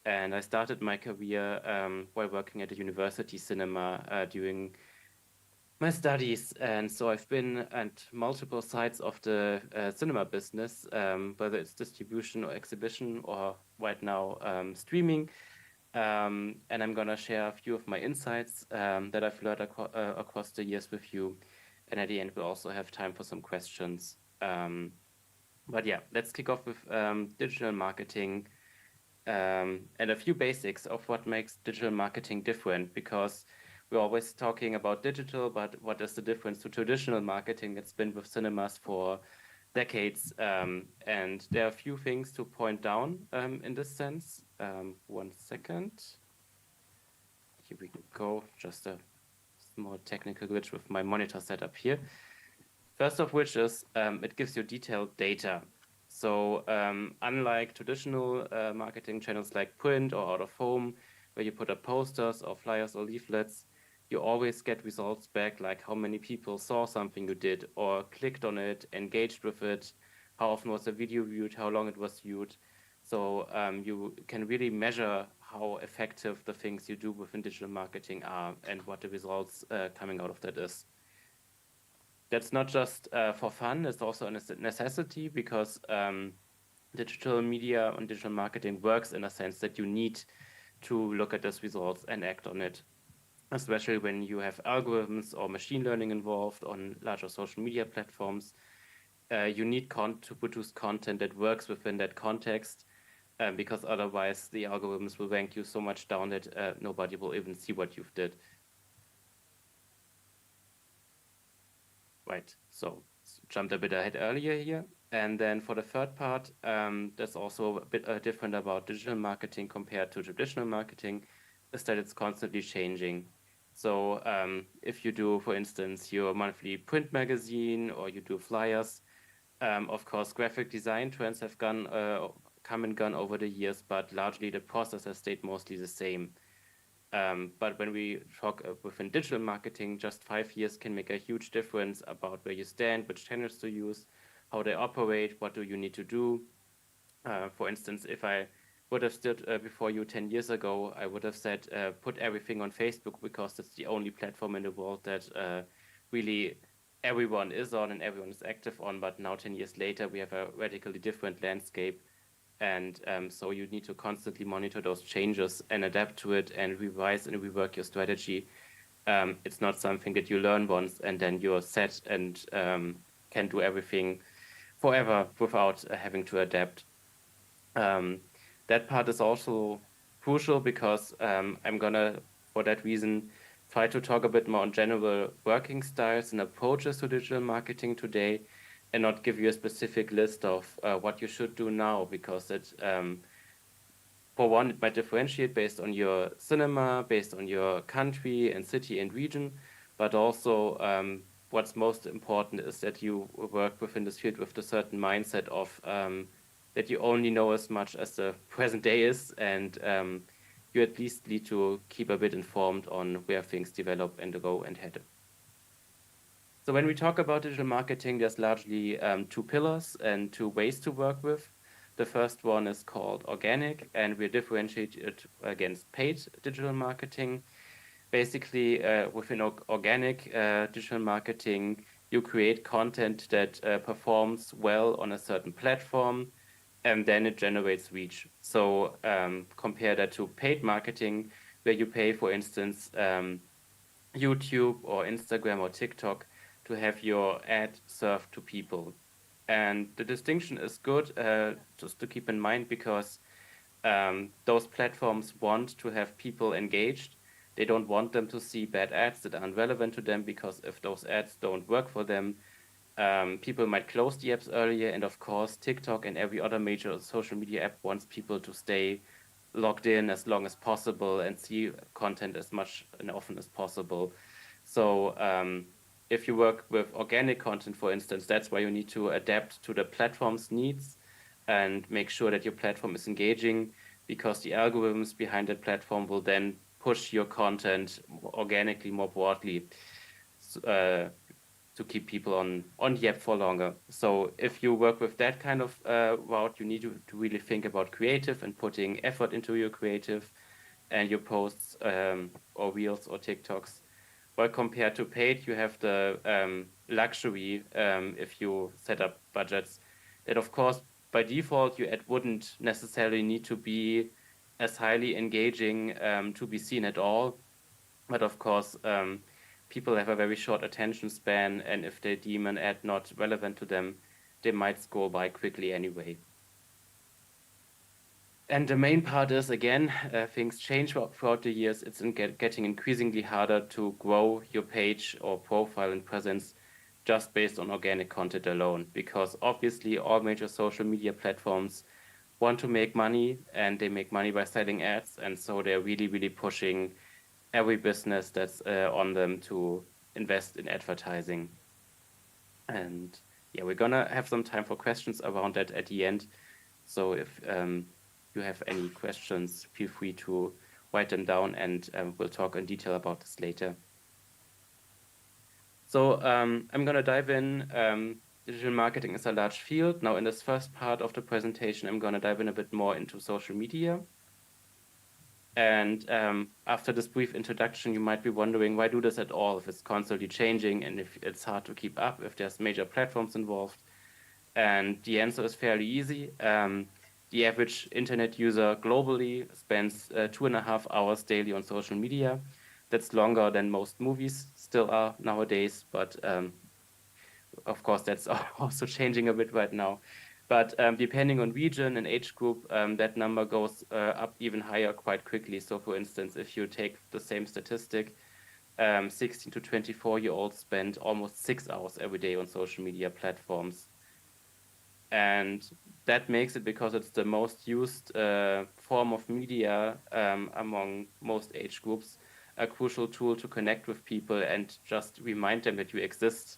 And I started my career while working at a university cinema during my studies. And so I've been at multiple sides of the cinema business, whether it's distribution or exhibition or right now streaming. And I'm gonna share a few of my insights that I've learned across the years with you. And at the end, we'll also have time for some questions. But yeah, let's kick off with digital marketing and a few basics of what makes digital marketing different, because we're always talking about digital, but what is the difference to traditional marketing that's been with cinemas for decades? And there are a few things to point down in this sense. 1 second. Here we go. Just a small technical glitch with my monitor setup here. First of which is it gives you detailed data. So unlike traditional marketing channels like print or out of home, where you put up posters or flyers or leaflets, you always get results back, like how many people saw something you did or clicked on it, engaged with it, how often was the video viewed, how long it was viewed. So you can really measure how effective the things you do within digital marketing are and what the results coming out of that is. That's not just for fun, it's also a necessity, because digital media and digital marketing works in a sense that you need to look at those results and act on it, especially when you have algorithms or machine learning involved on larger social media platforms. You need to produce content that works within that context, because otherwise the algorithms will rank you so much down that nobody will even see what you've did. Right, so jumped a bit ahead earlier here. And then for the third part, that's also a bit different about digital marketing compared to traditional marketing, is that it's constantly changing. So if you do, for instance, your monthly print magazine or you do flyers, of course, graphic design trends have come and gone over the years, but largely the process has stayed mostly the same. But when we talk within digital marketing, just 5 years can make a huge difference about where you stand, which channels to use, how they operate, what do you need to do. For instance, if I would have stood before you 10 years ago, I would have said, put everything on Facebook, because it's the only platform in the world that really everyone is on and everyone is active on. But now, 10 years later, we have a radically different landscape. And so you need to constantly monitor those changes and adapt to it and revise and rework your strategy. It's not something that you learn once and then you're set and can do everything forever without having to adapt. That part is also crucial, because I'm gonna, for that reason, try to talk a bit more on general working styles and approaches to digital marketing today, and not give you a specific list of what you should do now, because it, for one, it might differentiate based on your cinema, based on your country and city and region, but also what's most important is that you work within this field with a certain mindset of that you only know as much as the present day is, and you at least need to keep a bit informed on where things develop and go and head. So when we talk about digital marketing, there's largely two pillars and two ways to work with. The first one is called organic, and we differentiate it against paid digital marketing. Basically, within organic digital marketing, you create content that performs well on a certain platform, and then it generates reach. So compare that to paid marketing, where you pay, for instance, YouTube or Instagram or TikTok to have your ad served to people. And the distinction is good, just to keep in mind, because those platforms want to have people engaged. They don't want them to see bad ads that aren't relevant to them, because if those ads don't work for them, people might close the apps earlier. And of course, TikTok and every other major social media app wants people to stay logged in as long as possible and see content as much and often as possible. So if you work with organic content, for instance, that's why you need to adapt to the platform's needs and make sure that your platform is engaging, because the algorithms behind that platform will then push your content organically more broadly. keep people on the app for longer. So if you work with that kind of route, you need to really think about creative and putting effort into your creative and your posts or reels or TikToks. Well, compared to paid, you have the luxury, if you set up budgets, that of course, by default, your ad wouldn't necessarily need to be as highly engaging to be seen at all. But of course, people have a very short attention span, and if they deem an ad not relevant to them, they might scroll by quickly anyway. And the main part is, again, things change throughout the years. It's getting increasingly harder to grow your page or profile and presence just based on organic content alone, because obviously all major social media platforms want to make money, and they make money by selling ads. And so they're really, really pushing every business that's on them to invest in advertising. And yeah, we're gonna have some time for questions around that at the end. So if you have any questions, feel free to write them down, and we'll talk in detail about this later. So I'm gonna dive in. Digital marketing is a large field. Now in this first part of the presentation, I'm gonna dive in a bit more into social media. And after this brief introduction, you might be wondering, why do this at all if it's constantly changing and if it's hard to keep up, if there's major platforms involved? And the answer is fairly easy. The average internet user globally spends 2.5 hours daily on social media. That's longer than most movies still are nowadays, but of course, that's also changing a bit right now. But depending on region and age group, that number goes up even higher quite quickly. So for instance, if you take the same statistic, 16 to 24-year-olds spend almost 6 hours every day on social media platforms. And that makes it, because it's the most used form of media among most age groups, a crucial tool to connect with people and just remind them that you exist.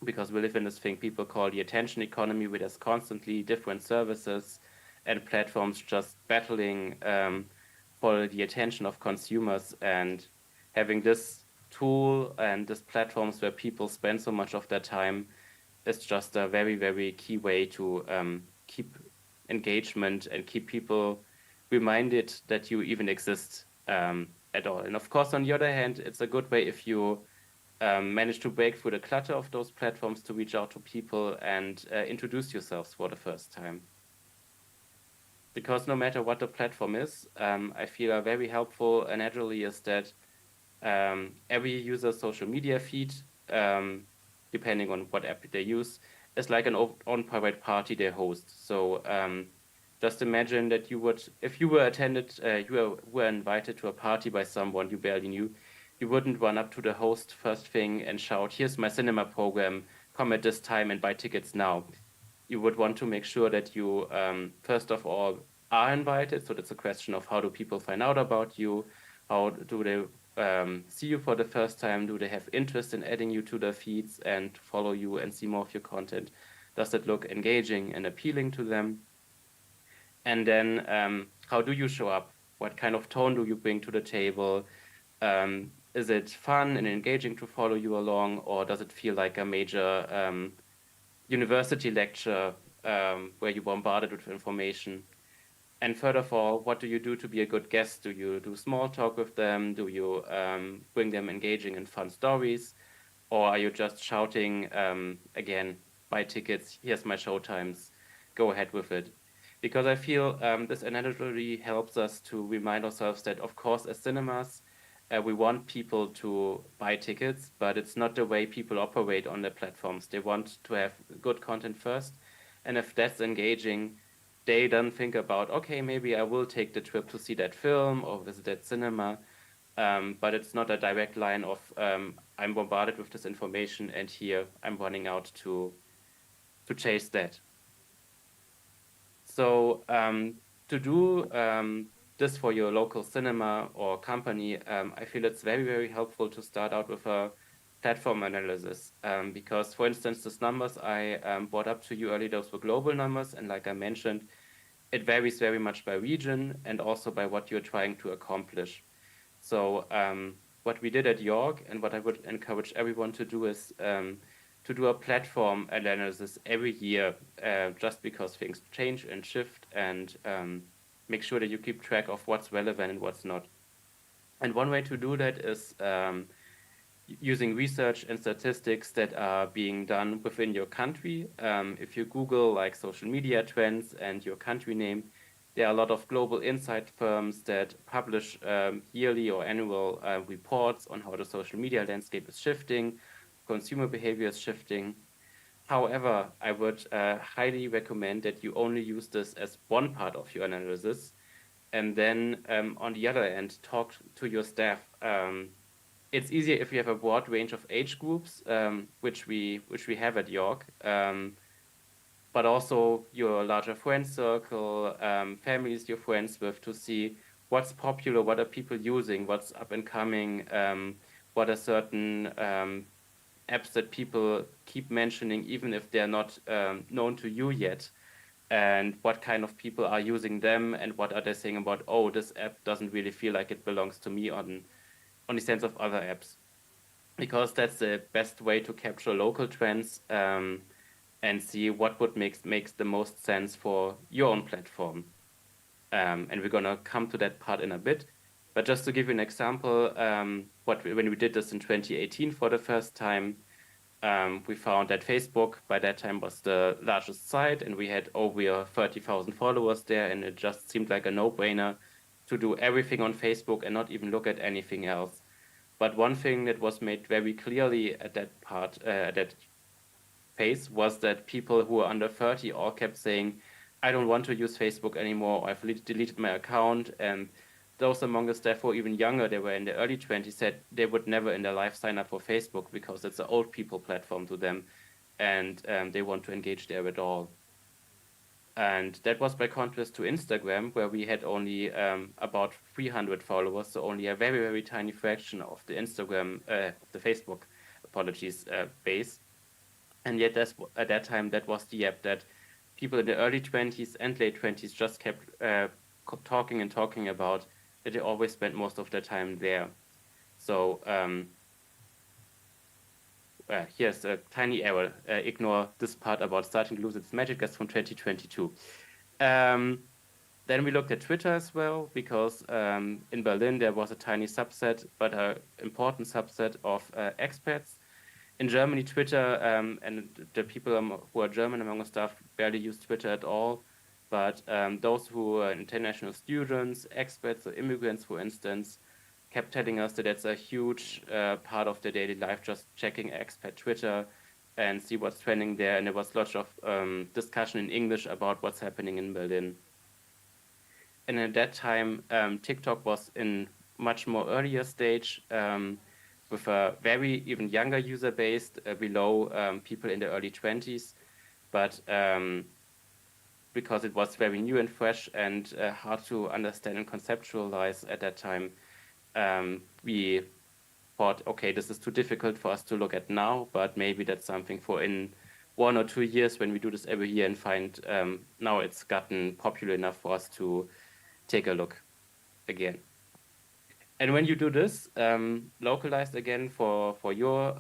Because we live in this thing people call the attention economy, where there's constantly different services and platforms just battling for the attention of consumers. And having this tool and these platforms where people spend so much of their time is just a very, very key way to keep engagement and keep people reminded that you even exist at all. And of course, on the other hand, it's a good way if you manage to break through the clutter of those platforms to reach out to people and introduce yourselves for the first time. Because no matter what the platform is, I feel a very helpful analogy is that every user's social media feed, depending on what app they use, is like an own private party they host. So just imagine that you would, if you were were invited to a party by someone you barely knew, you wouldn't run up to the host first thing and shout, "Here's my cinema program, come at this time and buy tickets now." You would want to make sure that you, first of all, are invited. So that's a question of, how do people find out about you? How do they see you for the first time? Do they have interest in adding you to their feeds and follow you and see more of your content? Does it look engaging and appealing to them? And then how do you show up? What kind of tone do you bring to the table? Is it fun and engaging to follow you along, or does it feel like a major university lecture where you're bombarded with information? And furthermore, what do you do to be a good guest? Do you do small talk with them? Do you bring them engaging and fun stories? Or are you just shouting, again, buy tickets, here's my show times, go ahead with it? Because I feel this analogy helps us to remind ourselves that, of course, as cinemas, we want people to buy tickets, but it's not the way people operate on the platforms. They want to have good content first. And if that's engaging, they then think about, okay, maybe I will take the trip to see that film or visit that cinema. But it's not a direct line of, I'm bombarded with this information and here I'm running out to chase that. So to do this for your local cinema or company, I feel it's very, very helpful to start out with a platform analysis. Because, for instance, these numbers I brought up to you earlier, those were global numbers. And like I mentioned, it varies very much by region and also by what you're trying to accomplish. So what we did at York and what I would encourage everyone to do is to do a platform analysis every year, just because things change and shift, and make sure that you keep track of what's relevant and what's not. And one way to do that is using research and statistics that are being done within your country. If you Google like social media trends and your country name, there are a lot of global insight firms that publish yearly or annual reports on how the social media landscape is shifting, consumer behavior is shifting. However, I would highly recommend that you only use this as one part of your analysis, and then on the other end, talk to your staff. It's easier if you have a broad range of age groups, which we have at York, but also your larger friend circle, families you're friends with, to see what's popular, what are people using, what's up and coming, what are certain apps that people keep mentioning, even if they're not known to you yet, and what kind of people are using them, and what are they saying about, oh, this app doesn't really feel like it belongs to me on the sense of other apps, because that's the best way to capture local trends, and see what would makes the most sense for your own platform. And we're gonna come to that part in a bit. But just to give you an example, when we did this in 2018 for the first time, we found that Facebook by that time was the largest site, and we had over 30,000 followers there, and it just seemed like a no-brainer to do everything on Facebook and not even look at anything else. But one thing that was made very clearly at that phase, was that people who were under 30 all kept saying, I don't want to use Facebook anymore, or I've deleted my account. And those among the staff who were even younger, they were in their early 20s, said they would never in their life sign up for Facebook because it's an old people platform to them, and they want to engage there at all. And that was by contrast to Instagram, where we had only about 300 followers, so only a very, very tiny fraction of the Facebook, apologies, base. And yet at that time, that was the app that people in the early 20s and late 20s just kept talking and talking about, that they always spent most of their time there. So here's a tiny error. Ignore this part about starting to lose its magic. That's from 2022. Then we looked at Twitter as well, because in Berlin there was a tiny subset, but an important subset of expats. In Germany, Twitter and the people who are German among the staff barely use Twitter at all. But those who are international students, expats, or immigrants, for instance, kept telling us that it's a huge part of their daily life, just checking expat Twitter and see what's trending there. And there was lots of discussion in English about what's happening in Berlin. And at that time, TikTok was in much more earlier stage, with a very even younger user base, below people in the early 20s. But because it was very new and fresh and hard to understand and conceptualize at that time, we thought, okay, this is too difficult for us to look at now, but maybe that's something for in 1 or 2 years when we do this every year and find now it's gotten popular enough for us to take a look again. And when you do this, localized again for your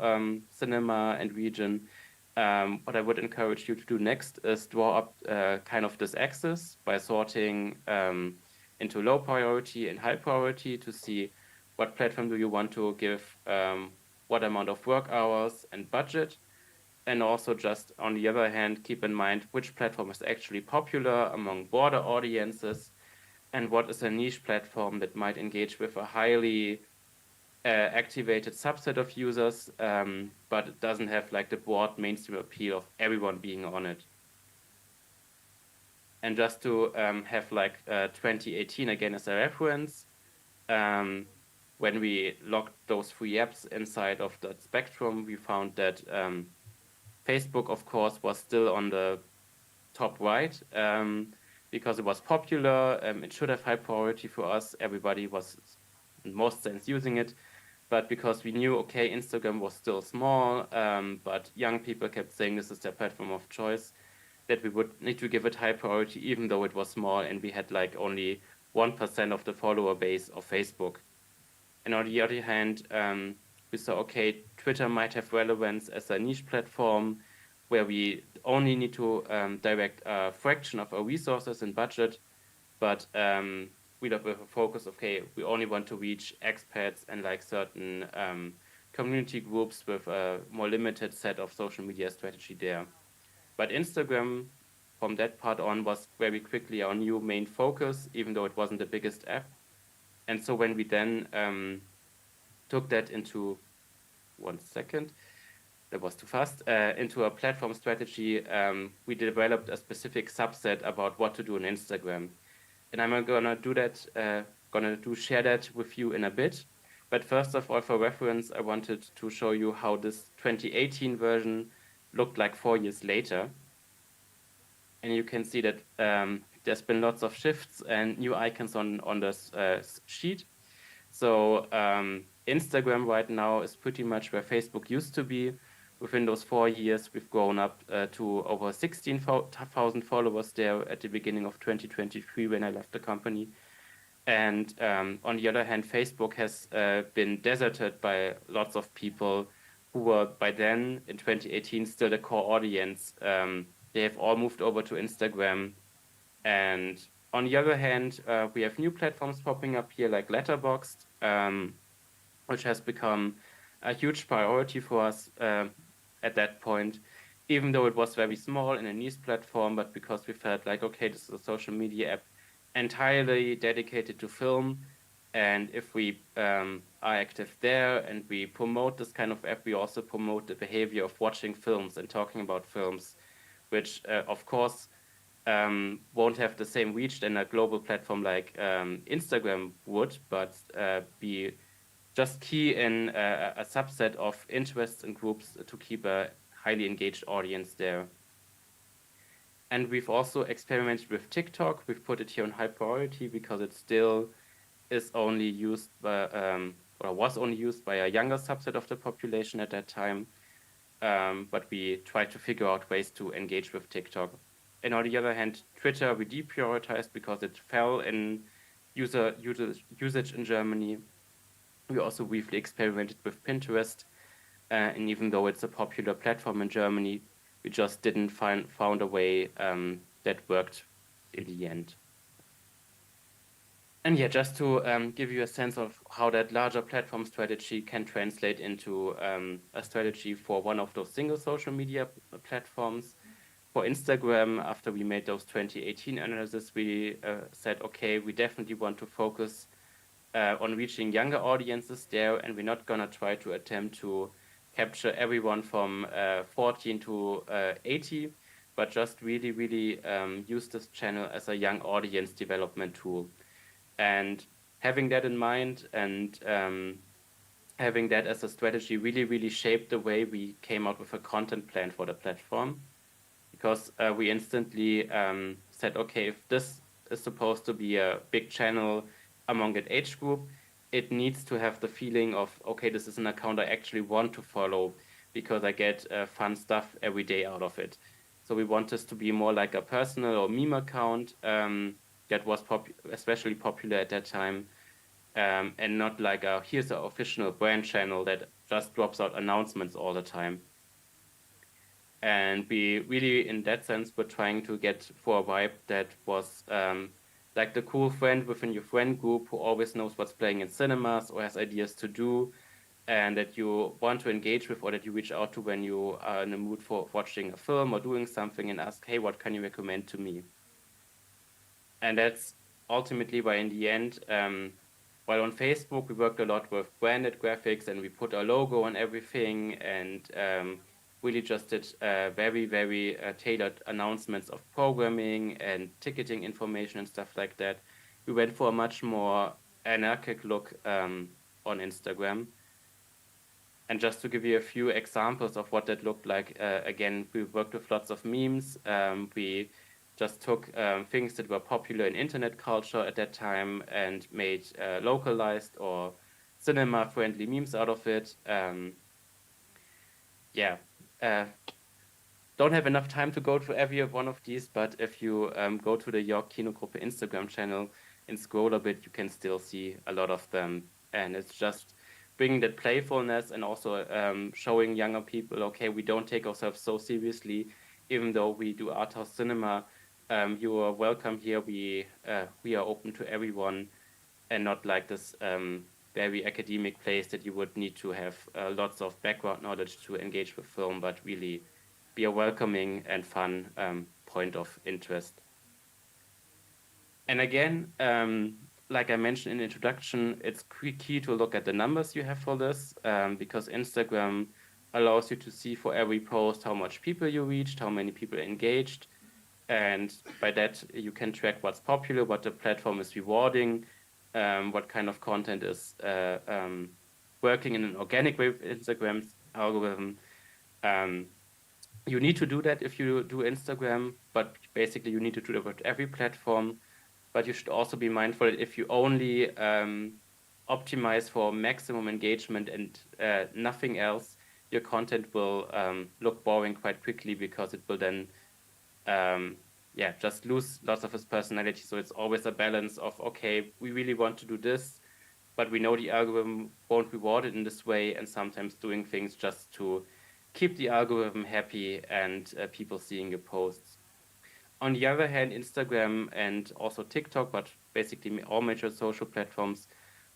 cinema and region, what I would encourage you to do next is draw up kind of this axis by sorting into low priority and high priority to see what platform do you want to give what amount of work hours and budget. And also just on the other hand, keep in mind which platform is actually popular among broader audiences, and what is a niche platform that might engage with a highly activated subset of users, but it doesn't have like the broad mainstream appeal of everyone being on it. And just to have like 2018 again as a reference, when we logged those 3 apps inside of that spectrum, we found that Facebook, of course, was still on the top right, because it was popular. It should have high priority for us. Everybody was, in most sense, using it. But because we knew, okay, Instagram was still small, but young people kept saying this is their platform of choice, that we would need to give it high priority, even though it was small and we had like only 1% of the follower base of Facebook. And on the other hand, we saw, okay, Twitter might have relevance as a niche platform where we only need to direct a fraction of our resources and budget, but we have a focus, okay, we only want to reach expats and like certain community groups with a more limited set of social media strategy there. But Instagram, from that part on, was very quickly our new main focus, even though it wasn't the biggest app. And so when we then took that into 1 second, that was too fast, into a platform strategy, we developed a specific subset about what to do on Instagram. And I'm gonna do that, share that with you in a bit. But first of all, for reference, I wanted to show you how this 2018 version looked like 4 years later. And you can see that there's been lots of shifts and new icons on this sheet. So Instagram right now is pretty much where Facebook used to be. Within those 4 years, we've grown up to over 16,000 followers there at the beginning of 2023 when I left the company. And on the other hand, Facebook has been deserted by lots of people who were by then in 2018 still the core audience. They have all moved over to Instagram. And on the other hand, we have new platforms popping up here like Letterboxd, which has become a huge priority for us at that point, even though it was very small and a niche platform, but because we felt like, okay, this is a social media app entirely dedicated to film. And if we are active there and we promote this kind of app, we also promote the behavior of watching films and talking about films, which of course won't have the same reach than a global platform like Instagram would, but be just key in a subset of interests and groups to keep a highly engaged audience there. And we've also experimented with TikTok. We've put it here on high priority because it still is only used by, or was only used by a younger subset of the population at that time. But we tried to figure out ways to engage with TikTok. And on the other hand, Twitter we deprioritized because it fell in usage in Germany. We also briefly experimented with Pinterest. And even though it's a popular platform in Germany, we just didn't found a way that worked in the end. And yeah, just to give you a sense of how that larger platform strategy can translate into a strategy for one of those single social media platforms. For Instagram, after we made those 2018 analysis, we said, okay, we definitely want to focus on reaching younger audiences there, and we're not gonna try to attempt to capture everyone from 14 to 80, but just really, really use this channel as a young audience development tool. And having that in mind and having that as a strategy really, really shaped the way we came out with a content plan for the platform. Because we instantly said, okay, if this is supposed to be a big channel among that age group, it needs to have the feeling of, okay, this is an account I actually want to follow because I get fun stuff every day out of it. So we want this to be more like a personal or meme account that was especially popular at that time, and not like here's an official brand channel that just drops out announcements all the time. And we really, in that sense, were trying to get for a vibe that was like the cool friend within your friend group who always knows what's playing in cinemas or has ideas to do, and that you want to engage with or that you reach out to when you are in the mood for watching a film or doing something and ask, hey, what can you recommend to me? And that's ultimately why in the end, while on Facebook, we worked a lot with branded graphics and we put our logo on everything and really just did very, very tailored announcements of programming and ticketing information and stuff like that. We went for a much more anarchic look on Instagram. And just to give you a few examples of what that looked like, again, we worked with lots of memes. We just took things that were popular in internet culture at that time and made localized or cinema-friendly memes out of it. Don't have enough time to go through every one of these, but if you go to the York Kino Gruppe Instagram channel and scroll a bit, you can still see a lot of them And it's just bringing that playfulness and also showing younger people, okay, we don't take ourselves so seriously, even though we do art house cinema. You are welcome here. We are open to everyone, and not like this very academic place that you would need to have lots of background knowledge to engage with film, but really be a welcoming and fun point of interest. And again, like I mentioned in the introduction, it's key to look at the numbers you have for this, because Instagram allows you to see for every post how much people you reached, how many people engaged. And by that, you can track what's popular, what the platform is rewarding, what kind of content is working in an organic way with Instagram's algorithm. Um, you need to do that if you do Instagram, but basically you need to do that with every platform. But you should also be mindful that if you only optimize for maximum engagement and nothing else, your content will look boring quite quickly, because it will then just lose lots of its personality. So it's always a balance of, okay, we really want to do this, but we know the algorithm won't reward it in this way, and sometimes doing things just to keep the algorithm happy and people seeing your posts. On the other hand, Instagram and also TikTok, but basically all major social platforms,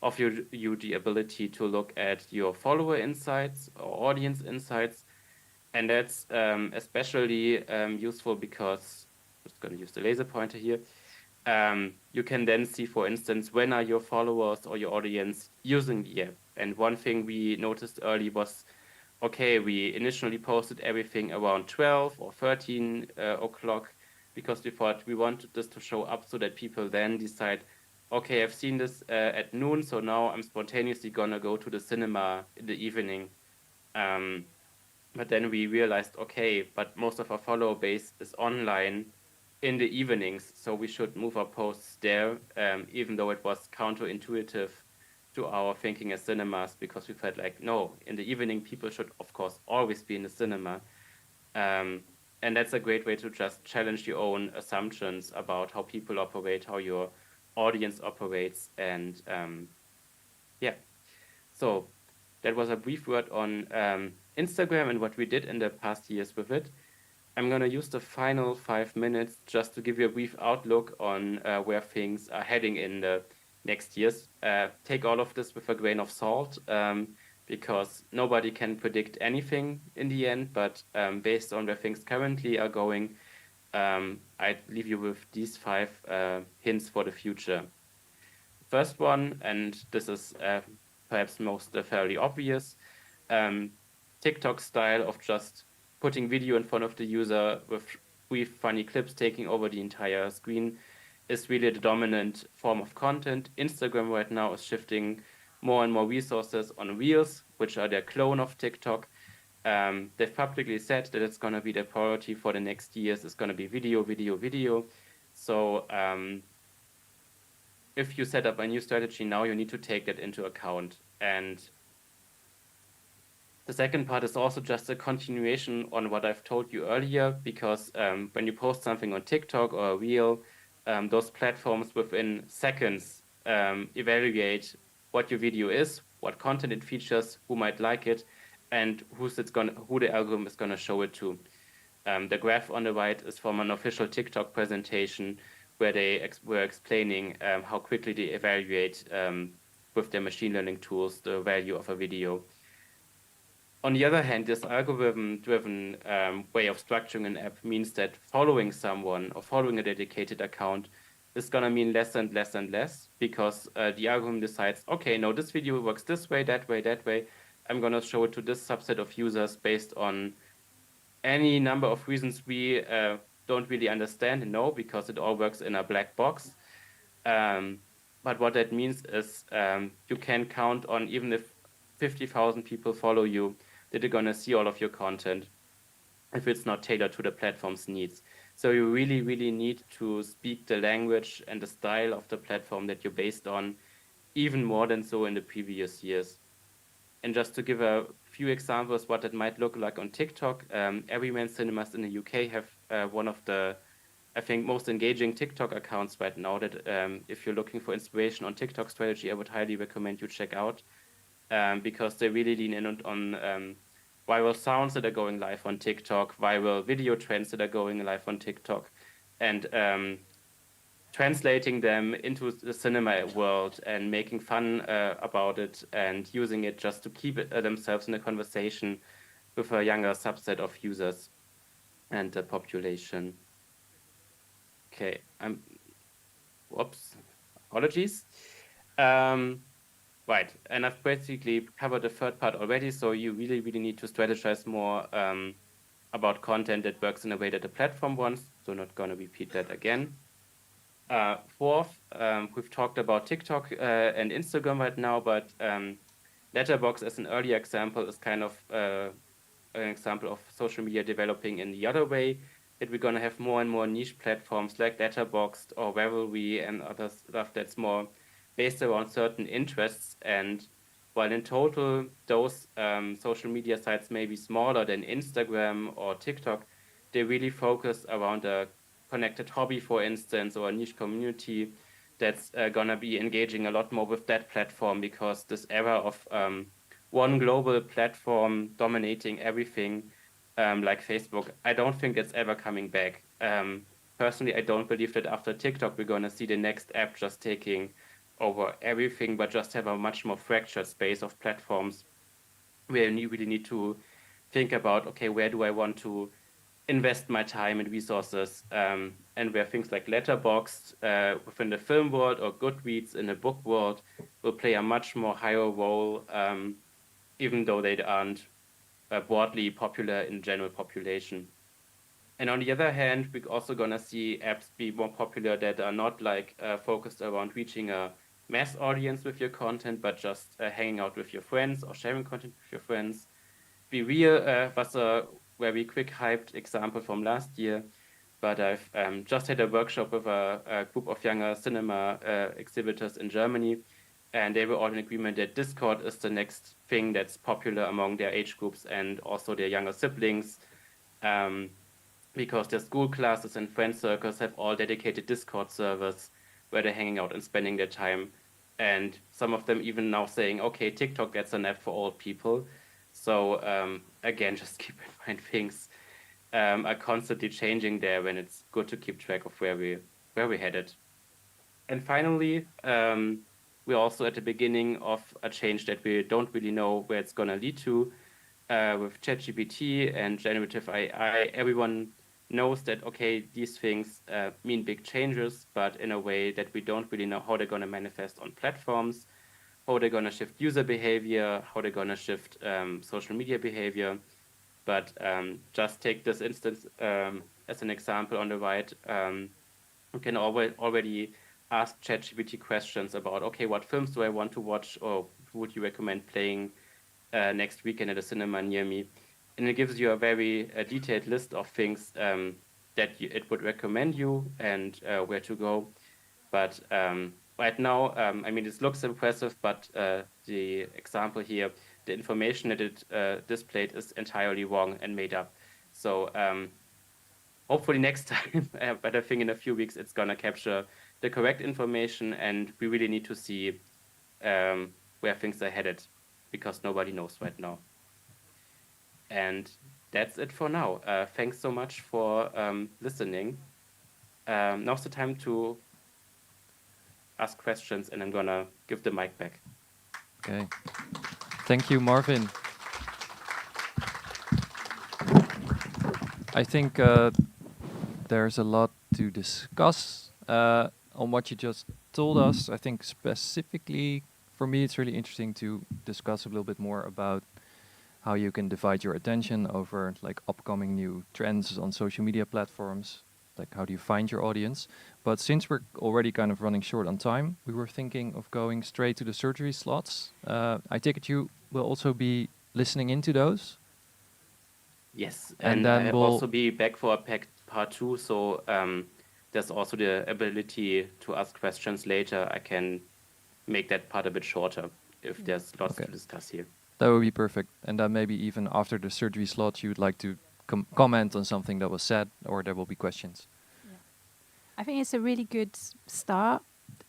offer you the ability to look at your follower insights or audience insights. And that's especially useful because, I'm just going to use the laser pointer here. You can then see, for instance, when are your followers or your audience using the app. And one thing we noticed early was, okay, we initially posted everything around 12 or 13 o'clock, because we thought we wanted this to show up so that people then decide, okay, I've seen this at noon, so now I'm spontaneously gonna go to the cinema in the evening. But then we realized, okay, but most of our follower base is online in the evenings, so we should move our posts there, even though it was counterintuitive to our thinking as cinemas, because we felt like, no, in the evening, people should, of course, always be in the cinema. And that's a great way to just challenge your own assumptions about how people operate, how your audience operates. And so that was a brief word on Instagram and what we did in the past years with it. I'm going to use the final 5 minutes just to give you a brief outlook on where things are heading in the next years. Take all of this with a grain of salt, because nobody can predict anything in the end, but based on where things currently are going, I'd leave you with these 5 hints for the future. First one, and this is perhaps most fairly obvious, TikTok style of just putting video in front of the user with brief funny clips taking over the entire screen is really the dominant form of content. Instagram right now is shifting more and more resources on Reels, which are their clone of TikTok. They've publicly said that it's going to be their priority for the next years. It's going to be video, video, video. So if you set up a new strategy now, you need to take that into account. And the second part is also just a continuation on what I've told you earlier, because when you post something on TikTok or a Reel, those platforms within seconds evaluate what your video is, what content it features, who might like it, and who the algorithm is gonna show it to. The graph on the right is from an official TikTok presentation where they were explaining how quickly they evaluate with their machine learning tools the value of a video. On the other hand, this algorithm-driven way of structuring an app means that following someone or following a dedicated account is going to mean less and less and less, because the algorithm decides, okay, no, this video works this way, that way, that way. I'm going to show it to this subset of users based on any number of reasons we don't really understand and know, because it all works in a black box. But what that means is you can count on, even if 50,000 people follow you, that they're going to see all of your content if it's not tailored to the platform's needs. So you really, really need to speak the language and the style of the platform that you're based on, even more than so in the previous years. And just to give a few examples what it might look like on TikTok, Everyman Cinemas in the UK have one of the I think, most engaging TikTok accounts right now that if you're looking for inspiration on TikTok strategy, I would highly recommend you check out, because they really lean in on viral sounds that are going live on TikTok, viral video trends that are going live on TikTok, and translating them into the cinema world and making fun about it and using it just to keep themselves in a conversation with a younger subset of users and the population. Okay, whoops, apologies. Right, and I've basically covered the third part already, so you really, really need to strategize more about content that works in a way that the platform wants, so not gonna repeat that again. Fourth, we've talked about TikTok and Instagram right now, but Letterboxd as an early example is kind of an example of social media developing in the other way, that we're going to have more and more niche platforms like Letterboxd or Revelry and other stuff that's more based around certain interests. And while in total those social media sites may be smaller than Instagram or TikTok, they really focus around a connected hobby, for instance, or a niche community that's going to be engaging a lot more with that platform, because this era of one global platform dominating everything, like Facebook, I don't think it's ever coming back. Personally, I don't believe that after TikTok, we're going to see the next app just taking over everything, but just have a much more fractured space of platforms where you really need to think about, okay, where do I want to invest my time and resources, and where things like Letterboxd within the film world or Goodreads in the book world will play a much more higher role, even though they aren't broadly popular in general population. And on the other hand, we're also gonna see apps be more popular that are not like focused around reaching a mass audience with your content, but just hanging out with your friends or sharing content with your friends. Be Real was a very quick hyped example from last year, but I've just had a workshop with a group of younger cinema exhibitors in Germany, and they were all in agreement that Discord is the next thing that's popular among their age groups and also their younger siblings, because their school classes and friend circles have all dedicated Discord servers where they're hanging out and spending their time. And some of them even now saying, okay, TikTok gets an app for old people. So again, just keep in mind things are constantly changing there, when it's good to keep track of where we headed. And finally, we're also at the beginning of a change that we don't really know where it's going to lead to. With ChatGPT and generative AI, everyone knows that, okay, these things mean big changes, but in a way that we don't really know how they're going to manifest on platforms, how they're going to shift user behavior, how they're going to shift social media behavior. But just take this instance as an example on the right. You can already ask ChatGPT questions about, okay, what films do I want to watch, or would you recommend playing next weekend at a cinema near me? And it gives you a very detailed list of things that it would recommend you and where to go. But right now, I mean, this looks impressive, but the example here, the information that it displayed is entirely wrong and made up. So hopefully next time, but I think in a few weeks, it's going to capture the correct information, and we really need to see where things are headed, because nobody knows right now. And that's it for now. Thanks so much for listening. Now's the time to ask questions, and I'm gonna give the mic back. Okay. Thank you, Marvin. I think there's a lot to discuss on what you just told us. I think specifically for me, it's really interesting to discuss a little bit more about how you can divide your attention over like upcoming new trends on social media platforms. Like, how do you find your audience? But since we're already kind of running short on time, we were thinking of going straight to the surgery slots. I take it you will also be listening into those? Yes, And and then I'll we'll... also be back for part two, so there's also the ability to ask questions later. I can make that part a bit shorter if there's lots Okay. to discuss here. That would be perfect. And then maybe even after the surgery slot, you would like to comment on something that was said, or there will be questions. I think it's a really good start,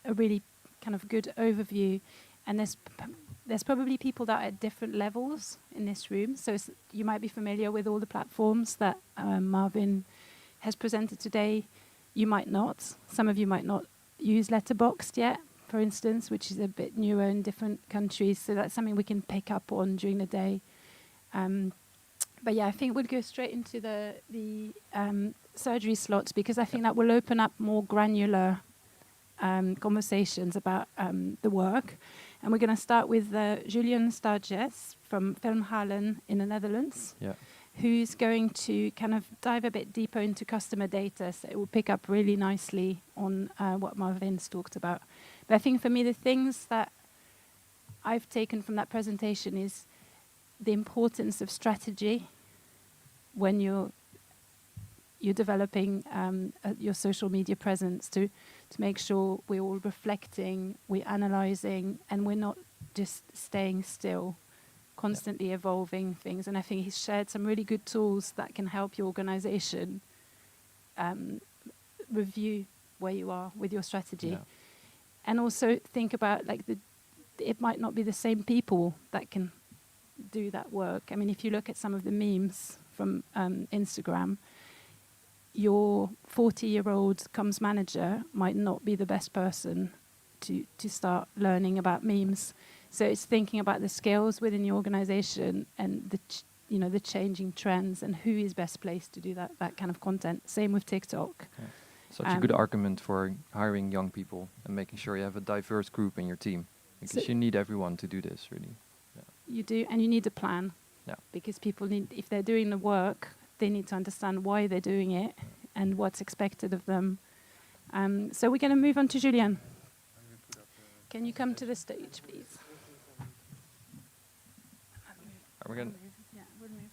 a really kind of good overview, and there's probably people that are at different levels in this room. So you might be familiar with all the platforms that Marvin has presented today. You might not. Some of you might not use Letterboxd yet, for instance, which is a bit newer in different countries. So that's something we can pick up on during the day. But yeah, I think we'll go straight into the surgery slots, because I think that will open up more granular conversations about the work. And we're going to start with Julien Staartjes from FilmHallen in the Netherlands, who's going to kind of dive a bit deeper into customer data. So it will pick up really nicely on what Marvin's talked about. But I think for me, the things that I've taken from that presentation is the importance of strategy when you're developing your social media presence, to make sure we're all reflecting, we're analysing, and we're not just staying still, constantly evolving things. And I think he's shared some really good tools that can help your organisation review where you are with your strategy. And also think about, like, it might not be the same people that can do that work. I mean, if you look at some of the memes from Instagram, your 40-year-old comms manager might not be the best person to start learning about memes. So it's thinking about the skills within your organization and the changing trends, and who is best placed to do that kind of content. Same with TikTok. Yeah. Such a good argument for hiring young people and making sure you have a diverse group in your team, because you need everyone to do this, really. You do, and you need a plan. Because people need, if they're doing the work, they need to understand why they're doing it and what's expected of them. So we're going to move on to Julien. Can you come to the stage, please? Are we going? Yeah, we'll move.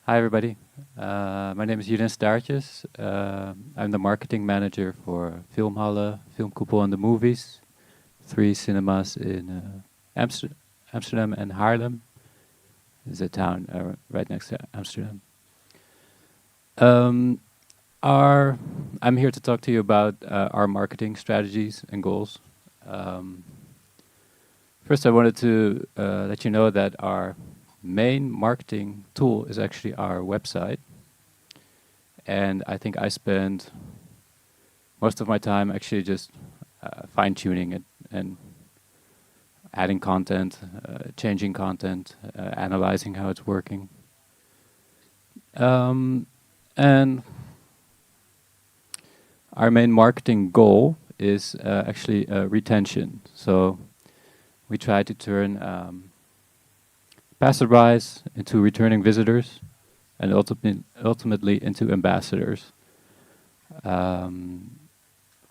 Hi everybody, my name is Julien Staartjes. I'm the marketing manager for FilmHallen, Filmkoepel and the Movies, 3 cinemas in Amsterdam and Haarlem. It's a town right next to Amsterdam. I'm here to talk to you about our marketing strategies and goals. First I wanted to let you know that our main marketing tool is actually our website, and I think I spend most of my time actually just fine-tuning it and adding content, changing content, analyzing how it's working. And our main marketing goal is actually retention. So we try to turn passerbys into returning visitors, and ultimately into ambassadors.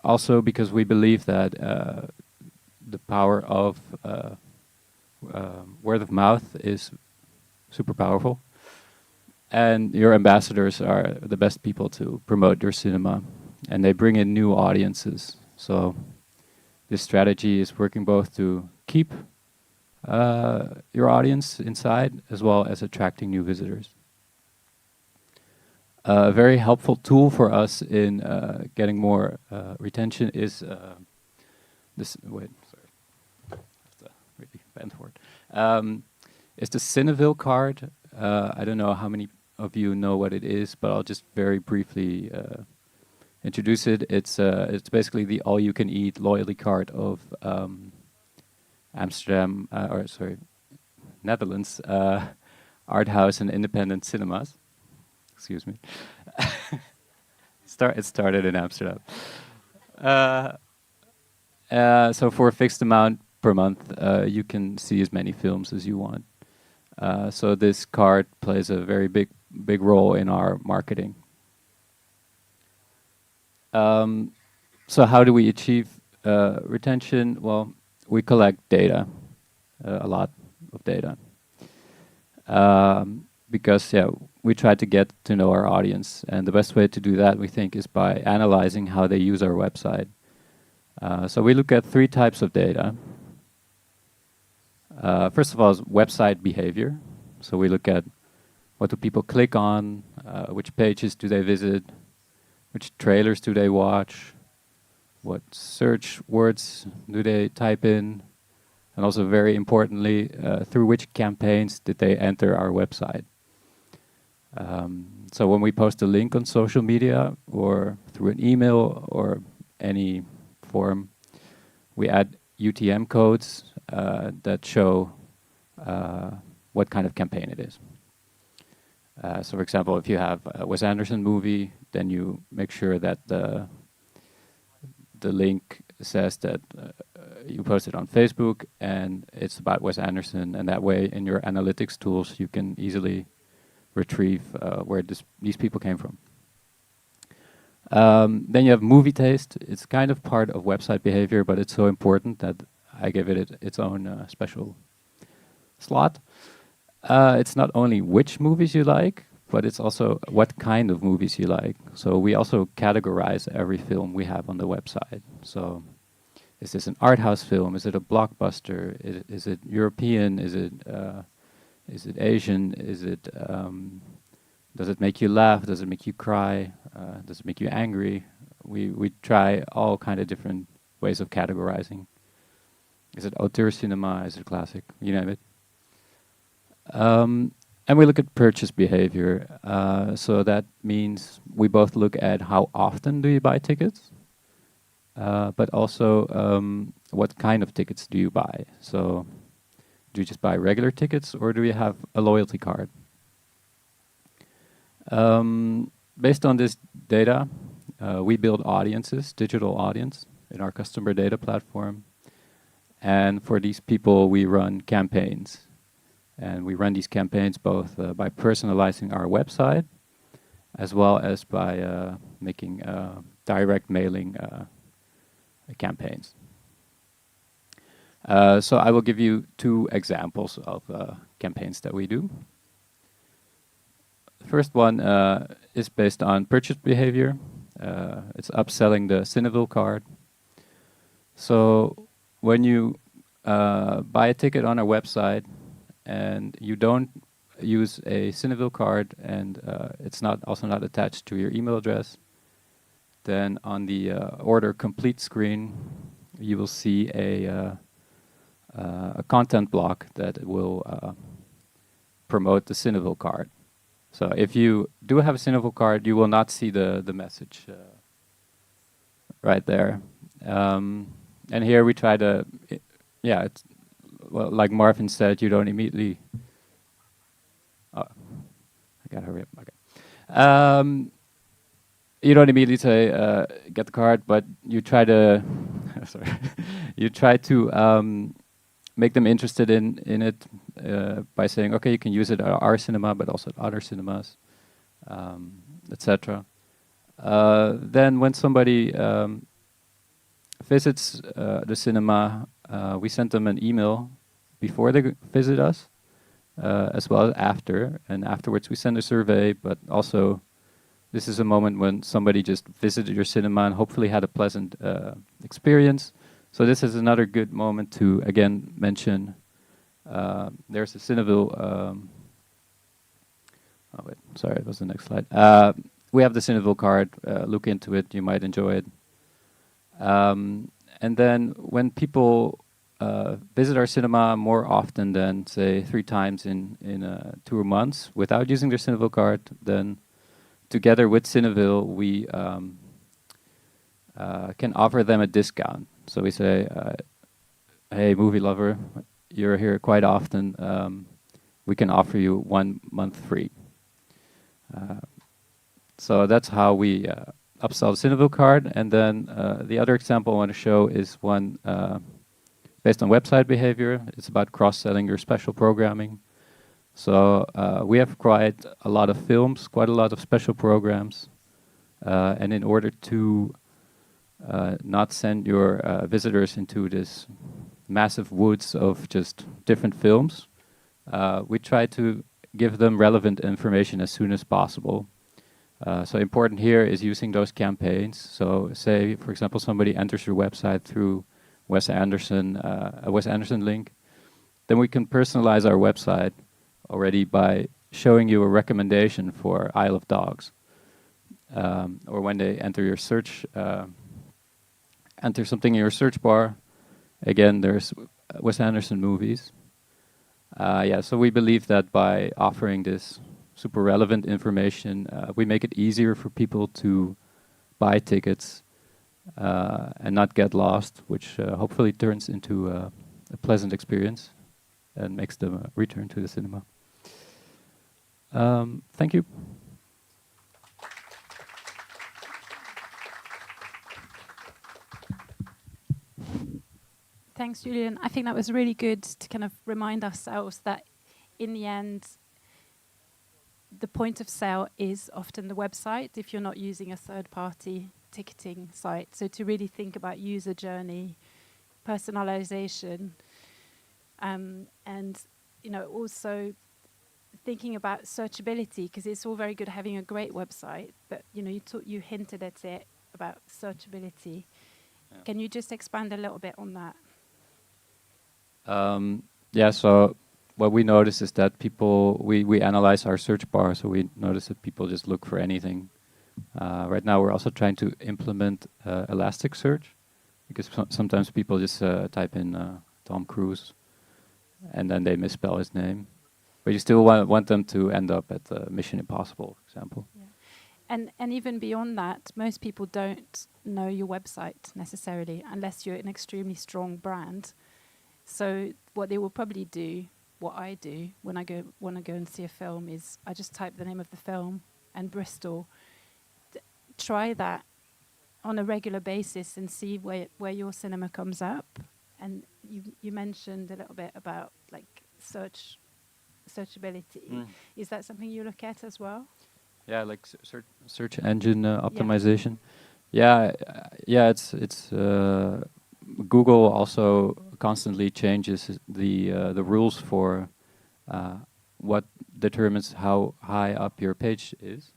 Also because we believe that the power of word of mouth is super powerful, and your ambassadors are the best people to promote your cinema, and they bring in new audiences. So this strategy is working both to keep your audience inside, as well as attracting new visitors. A very helpful tool for us in getting more retention is this. Wait, sorry, I have to really bend for it. It's the Cineville card. I don't know how many of you know what it is, but I'll just very briefly introduce it. It's basically the all-you-can-eat loyalty card of Amsterdam, Netherlands, art house and independent cinemas. Excuse me. It started in Amsterdam. So for a fixed amount per month, you can see as many films as you want. So this card plays a very big role in our marketing. So how do we achieve retention? Well, we collect data, a lot of data. Because we try to get to know our audience, and the best way to do that, we think, is by analyzing how they use our website. So we look at 3 types of data. First of all, is website behavior. So we look at what do people click on, which pages do they visit, which trailers do they watch, what search words do they type in, and also very importantly, through which campaigns did they enter our website. So when we post a link on social media or through an email or any form, we add UTM codes that show what kind of campaign it is. So for example, if you have a Wes Anderson movie, then you make sure that the link says that you post it on Facebook and it's about Wes Anderson, and that way in your analytics tools you can easily retrieve where these people came from. Then you have movie taste. It's kind of part of website behavior, but it's so important that I give it its own special slot. It's not only which movies you like, but it's also what kind of movies you like. So we also categorize every film we have on the website. So is this an art house film? Is it a blockbuster? Is it European? Is it Asian? Is it does it make you laugh? Does it make you cry? Does it make you angry? We try all kind of different ways of categorizing. Is it auteur cinema? Is it classic? You name it. And we look at purchase behavior. So that means we both look at how often do you buy tickets, but also what kind of tickets do you buy. So do you just buy regular tickets or do you have a loyalty card? Based on this data, we build audiences, digital audience, in our customer data platform. And for these people, we run campaigns. And we run these campaigns both by personalizing our website, as well as by making direct mailing campaigns. So I will give you 2 examples of campaigns that we do. The first one is based on purchase behavior. It's upselling the Cineville card. So when you buy a ticket on our website and you don't use a Cineville card and it's also not attached to your email address, then on the order complete screen you will see a content block that will promote the Cineville card. So if you do have a Cineville card, you will not see the message right there. And here we try to, it's, well, like Marvin said, you don't immediately. Oh, I gotta hurry up. Okay. You don't immediately say get the card, but you try to. Sorry. You try to make them interested in it by saying, okay, you can use it at our cinema, but also at other cinemas, etc. Then when somebody visits the cinema, we send them an email before they visit us, as well as after. And afterwards we send a survey, but also this is a moment when somebody just visited your cinema and hopefully had a pleasant experience. So this is another good moment to, again, mention there's a Cineville. Oh wait, sorry, it was the next slide. We have the Cineville card. Look into it; you might enjoy it. And then when people visit our cinema more often than, say, 3 times in 2 months without using their Cineville card, then together with Cineville, we can offer them a discount. So we say, hey, movie lover, you're here quite often. We can offer you 1 month free. So that's how we upsell the Cineville card. And then the other example I want to show is one based on website behavior. It's about cross-selling your special programming. So we have quite a lot of films, quite a lot of special programs. And in order to not send your visitors into this massive woods of just different films. We try to give them relevant information as soon as possible. So important here is using those campaigns. So say, for example, somebody enters your website through Wes Anderson, a Wes Anderson link, then we can personalize our website already by showing you a recommendation for Isle of Dogs. Or when they enter your search, enter something in your search bar, again, there's Wes Anderson movies. Yeah, so we believe that by offering this super relevant information, we make it easier for people to buy tickets and not get lost, which hopefully turns into a pleasant experience and makes them return to the cinema. Thank you. Thanks, Julien. I think that was really good to kind of remind ourselves that in the end, the point of sale is often the website if you're not using a third-party ticketing site. So to really think about user journey, personalization, and also thinking about searchability, because it's all very good having a great website, but you hinted at it about searchability. Yeah. Can you just expand a little bit on that? Yeah, so what we notice is that people, we analyze our search bar, so we notice that people just look for anything. Right now we're also trying to implement Elasticsearch, because sometimes people just type in Tom Cruise and then they misspell his name. But you still want them to end up at Mission Impossible, for example. Yeah. And even beyond that, most people don't know your website necessarily, unless you're an extremely strong brand. So what they will probably do, what I do when I want to go and see a film, is I just type the name of the film and Bristol. Try that on a regular basis and see where your cinema comes up. And you mentioned a little bit about like searchability. Is that something you look at as well? Yeah, like search engine optimization. Yeah, it's Google also constantly changes the rules for what determines how high up your page is.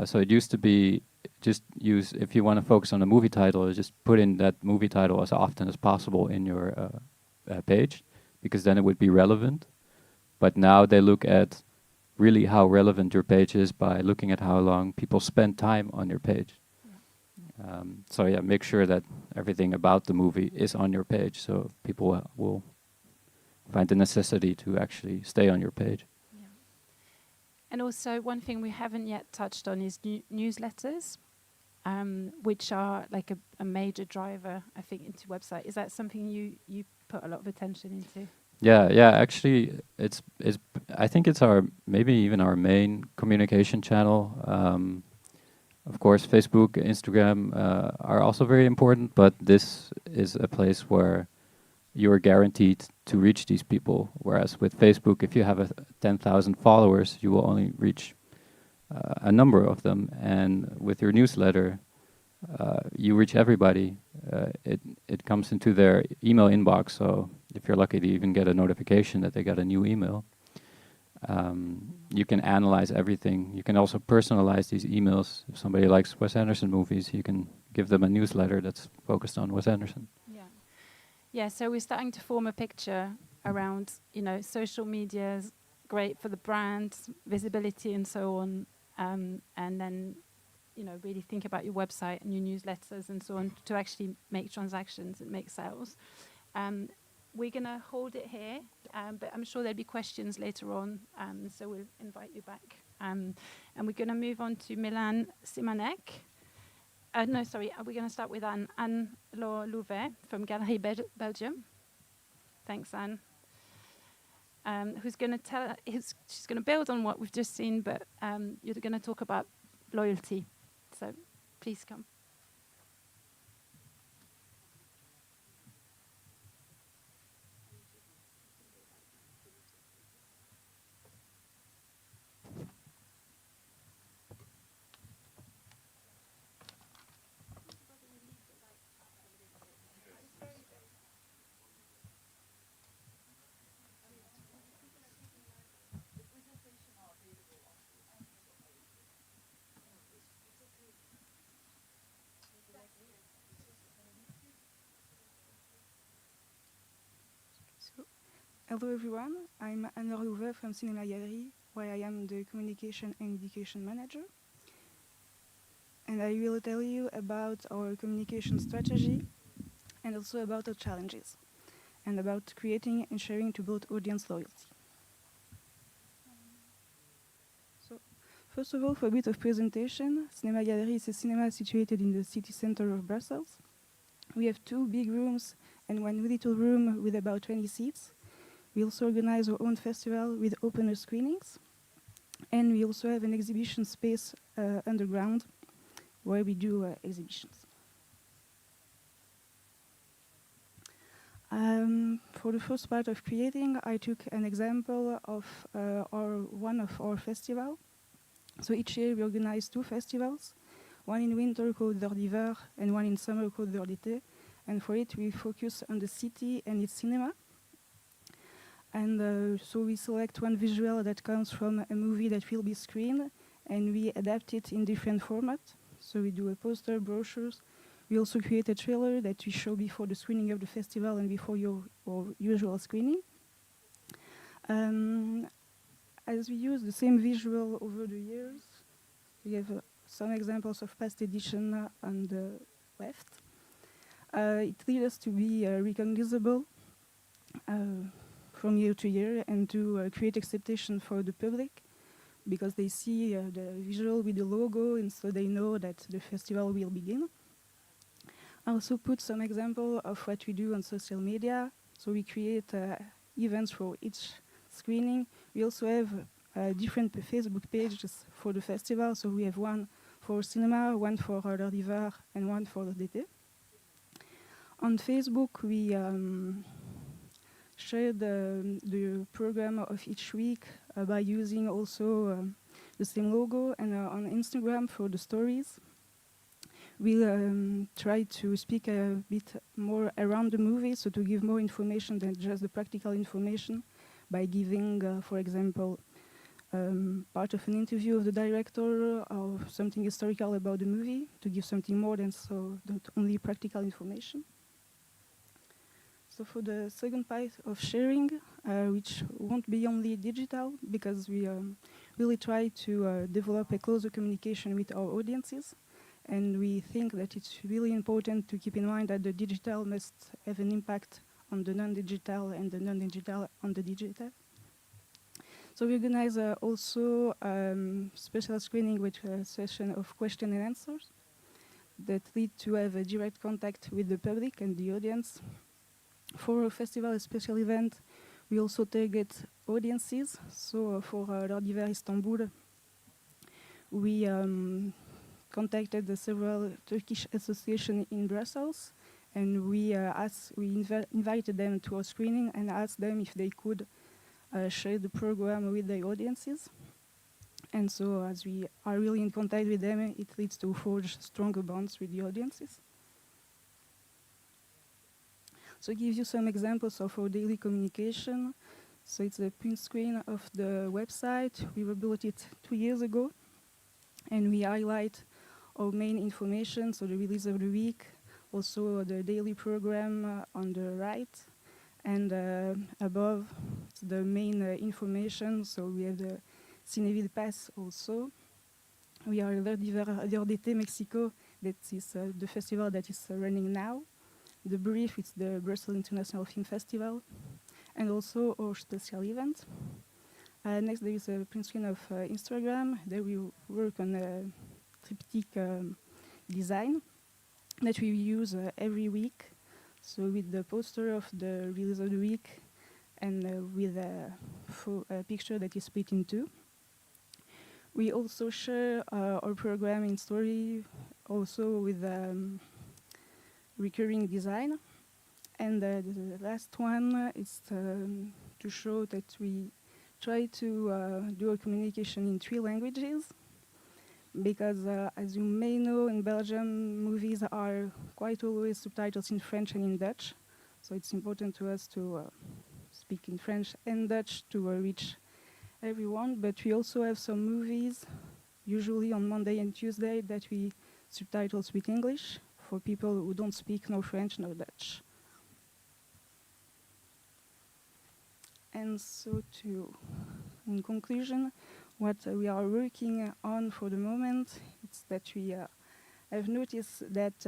So it used to be just use, if you want to focus on a movie title, just put in that movie title as often as possible in your page, because then it would be relevant. But now they look at really how relevant your page is by looking at how long people spend time on your page. So yeah, make sure that everything about the movie is on your page, so people will find the necessity to actually stay on your page. Yeah. And also, one thing we haven't yet touched on is newsletters, which are like a major driver, I think, into website. Is that something you put a lot of attention into? Yeah. Actually, I think it's maybe even our main communication channel. Of course, Facebook, Instagram are also very important, but this is a place where you are guaranteed to reach these people. Whereas with Facebook, if you have 10,000 followers, you will only reach a number of them. And with your newsletter, you reach everybody. It comes into their email inbox, so if you're lucky to even get a notification that they got a new email. You can analyze everything. You can also personalize these emails. If somebody likes Wes Anderson movies, you can give them a newsletter that's focused on Wes Anderson. Yeah, so we're starting to form a picture around, social media is great for the brand, visibility and so on, and then, really think about your website and your newsletters and so on to actually make transactions and make sales. We're going to hold it here, but I'm sure there'll be questions later on, so we'll invite you back. And we're going to move on to Milan Simanek. We're going to start with Anne-Laure Louvet from Galeries Belgium. Thanks, Anne. Who's going to she's going to build on what we've just seen, but you're going to talk about loyalty. So please come. Hello everyone, I'm Anne-Laure Louvet from Galeries, where I am the Communication and Education Manager. And I will tell you about our communication strategy and also about our challenges and about creating and sharing to build audience loyalty. So, first of all, for a bit of presentation, Cinema Galeries is a cinema situated in the city center of Brussels. We have 2 big rooms and 1 little room with about 20 seats. We also organize our own festival with open-air screenings. And we also have an exhibition space underground where we do exhibitions. For the first part of creating, I took an example of one of our festivals. So each year we organize 2 festivals, one in winter called L'Heure d'Hiver and one in summer called L'Heure d'été. And for it we focus on the city and its cinema. And so we select one visual that comes from a movie that will be screened, and we adapt it in different formats. So we do a poster, brochures. We also create a trailer that we show before the screening of the festival and before your usual screening. As we use the same visual over the years, we have some examples of past edition on the left. It leads us to be recognizable from year to year and to create acceptation for the public, because they see the visual with the logo and so they know that the festival will begin. I also put some example of what we do on social media. So we create events for each screening. We also have different Facebook pages for the festival. So we have one for cinema, one for L'Heure d'Hiver, and one for l'été. On Facebook, we share the program of each week by using also the same logo, and on Instagram for the stories. We'll try to speak a bit more around the movie, so to give more information than just the practical information by giving, for example, part of an interview of the director or something historical about the movie, to give something more than so not only practical information. So for the second part of sharing, which won't be only digital, because we really try to develop a closer communication with our audiences. And we think that it's really important to keep in mind that the digital must have an impact on the non-digital and the non-digital on the digital. So we organize also special screening with a session of question and answers that lead to have a direct contact with the public and the audience. For a festival, a special event, we also target audiences. So for L'Heure d'Hiver Istanbul, we contacted the several Turkish associations in Brussels, and we invited them to our screening and asked them if they could share the program with the audiences. And so as we are really in contact with them, it leads to forge stronger bonds with the audiences. So I give you some examples of our daily communication. So it's a print screen of the website. We rebuilt it 2 years ago, and we highlight our main information, so the release of the week, also the daily program on the right, and above the main information. So we have the Cineville Pass also. We are L'Heure d'été Mexico, that is the festival that is running now. The brief is the Brussels International Film Festival, and also our special event. Next, there is a print screen of Instagram. There we work on a triptych design that we use every week. So with the poster of the release of the week, and with a picture that is split in 2. We also share our program in story, also with recurring design. And the last one is to show that we try to do our communication in 3 languages, because as you may know, in Belgium, movies are quite always subtitles in French and in Dutch. So it's important to us to speak in French and Dutch to reach everyone. But we also have some movies, usually on Monday and Tuesday, that we subtitle with English for people who don't speak no French nor Dutch. And so in conclusion, what we are working on for the moment is that we have noticed that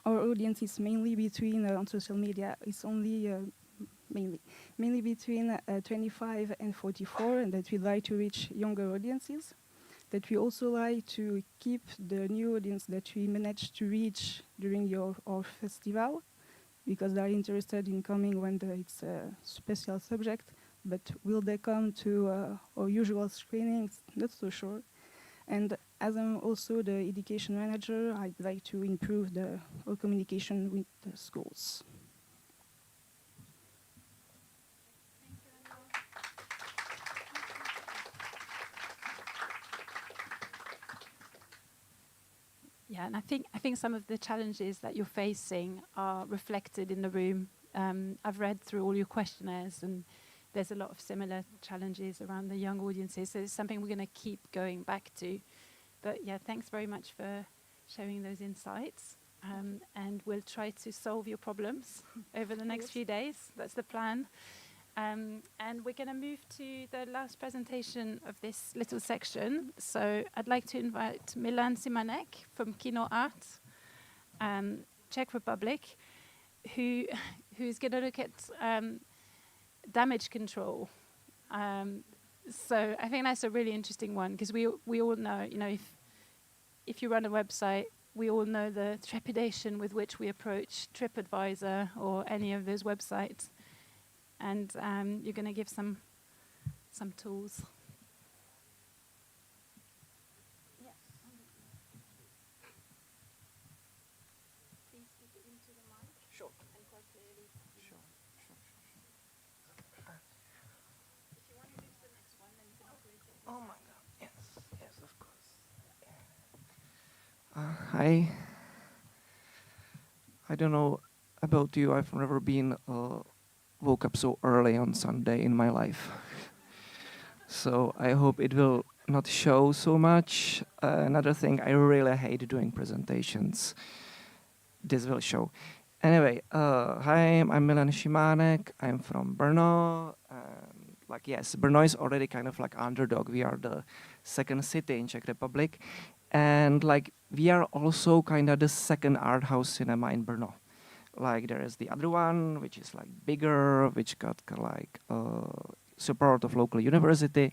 our audience is mainly between on social media. It's only mainly between 25 and 44, and that we like to reach younger audiences. That we also like to keep the new audience that we managed to reach during our festival, because they are interested in coming when it's a special subject. But will they come to our usual screenings? Not so sure. And as I'm also the education manager, I'd like to improve our communication with the schools. Yeah, and I think some of the challenges that you're facing are reflected in the room. I've read through all your questionnaires, and there's a lot of similar challenges around the young audiences. So it's something we're going to keep going back to. But yeah, thanks very much for sharing those insights. And we'll try to solve your problems over the next few days. That's the plan. And we're going to move to the last presentation of this little section. So I'd like to invite Milan Simanek from Kino Art, Czech Republic, who's going to look at damage control. So I think that's a really interesting one, because we all know, if you run a website, we all know the trepidation with which we approach TripAdvisor or any of those websites. And you're going to give some tools. Yes. Please speak into the mic. Sure. And quite clearly. Sure. If you want to move to the next one, then you can operate it. Oh my God. Yes, of course. Hi. I don't know about you. I've never been woke up so early on Sunday in my life. So I hope it will not show so much. Another thing, I really hate doing presentations. This will show. Anyway, hi, I'm Milan Simanek. I'm from Brno. Yes, Brno is already kind of like underdog. We are the second city in Czech Republic. And we are also kind of the second art house cinema in Brno. There is the other one, which is bigger, which got support of local university,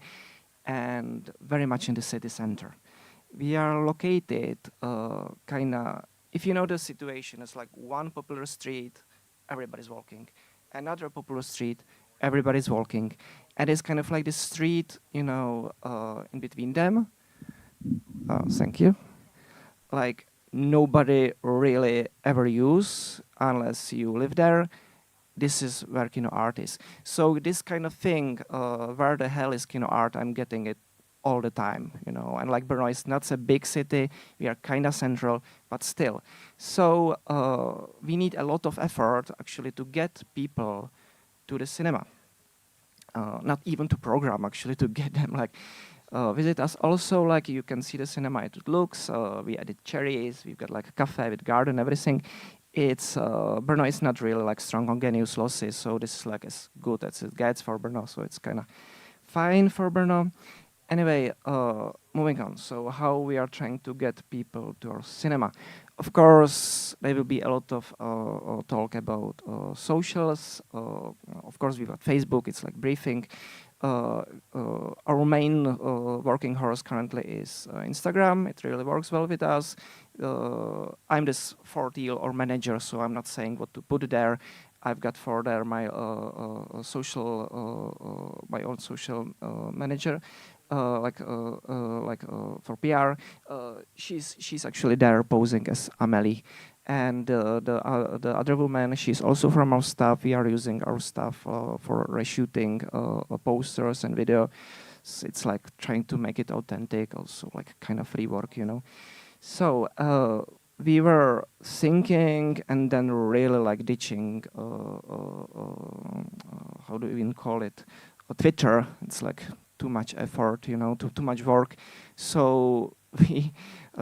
and very much in the city center. We are located if you know the situation, it's one popular street, everybody's walking. Another popular street, everybody's walking. And it's kind of like this street, in between them. Thank you. Nobody really ever use unless you live there. This is where Kino Art is. So this kind of thing, where the hell is Kino Art? I'm getting it all the time, And Brno is not a big city. We are kind of central, but still. So we need a lot of effort actually to get people to the cinema. Not even to program, actually, to get them visit us. Also, you can see the cinema, it looks. We added cherries. We've got a cafe with garden, everything. It's Brno is not really strong on genius losses, so this is as good as it gets for Brno. So it's kind of fine for Brno. Anyway, moving on. So how we are trying to get people to our cinema? Of course, there will be a lot of talk about socials. Of course, we've got Facebook. It's briefing. Our main working horse currently is Instagram. It really works well with us. I'm this fourth-year-old manager, so I'm not saying what to put there. I've got for there my own social manager, for PR. She's actually there posing as Amelie. And the other woman, she's also from our staff. We are using our staff for reshooting posters and video. So it's trying to make it authentic, also kind of free work, So we were thinking and then really ditching, how do we even call it? Twitter. It's too much effort, too much work. So we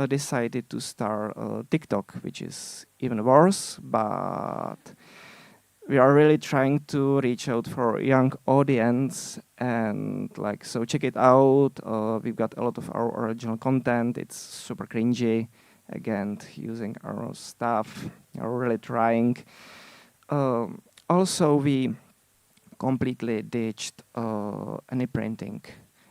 decided to start TikTok, which is even worse, but we are really trying to reach out for young audience, and like, so check it out. We've got a lot of our original content. It's super cringy, again, using our stuff. We're really trying. Also, we completely ditched any printing.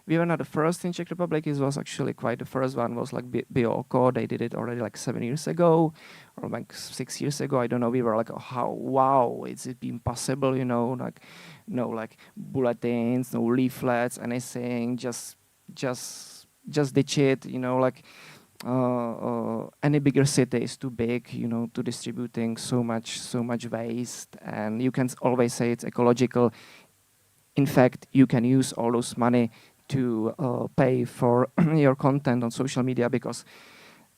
We were not the first in Czech Republic. It was actually quite the first one. Was like Bioko. They did it already like 7 years ago, or like 6 years ago. I don't know. We were like, oh, how, wow, is it been possible? You know, like no like bulletins, no leaflets, anything. Just ditch it. You know, like any bigger city is too big, you know, to distributing so much waste. And you can always say it's ecological. In fact, you can use all those money to pay for your content on social media, because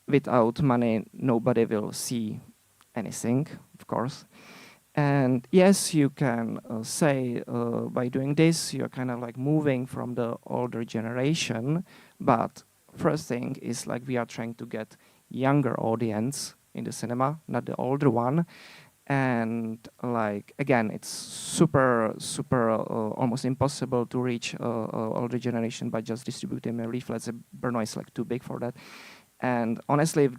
without money, nobody will see anything, of course. And yes, you can say by doing this, you're kind of like moving from the older generation. But first thing is like we are trying to get younger audience in the cinema, not the older one. And like, again, it's super almost impossible to reach older generation by just distributing leaflets. Brno is like too big for that. And honestly,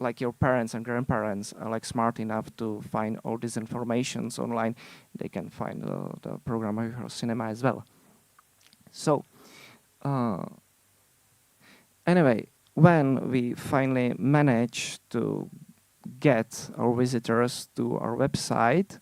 like your parents and grandparents are like smart enough to find all these informations online, they can find the program of cinema as well. So anyway, when we finally managed to get our visitors to our website,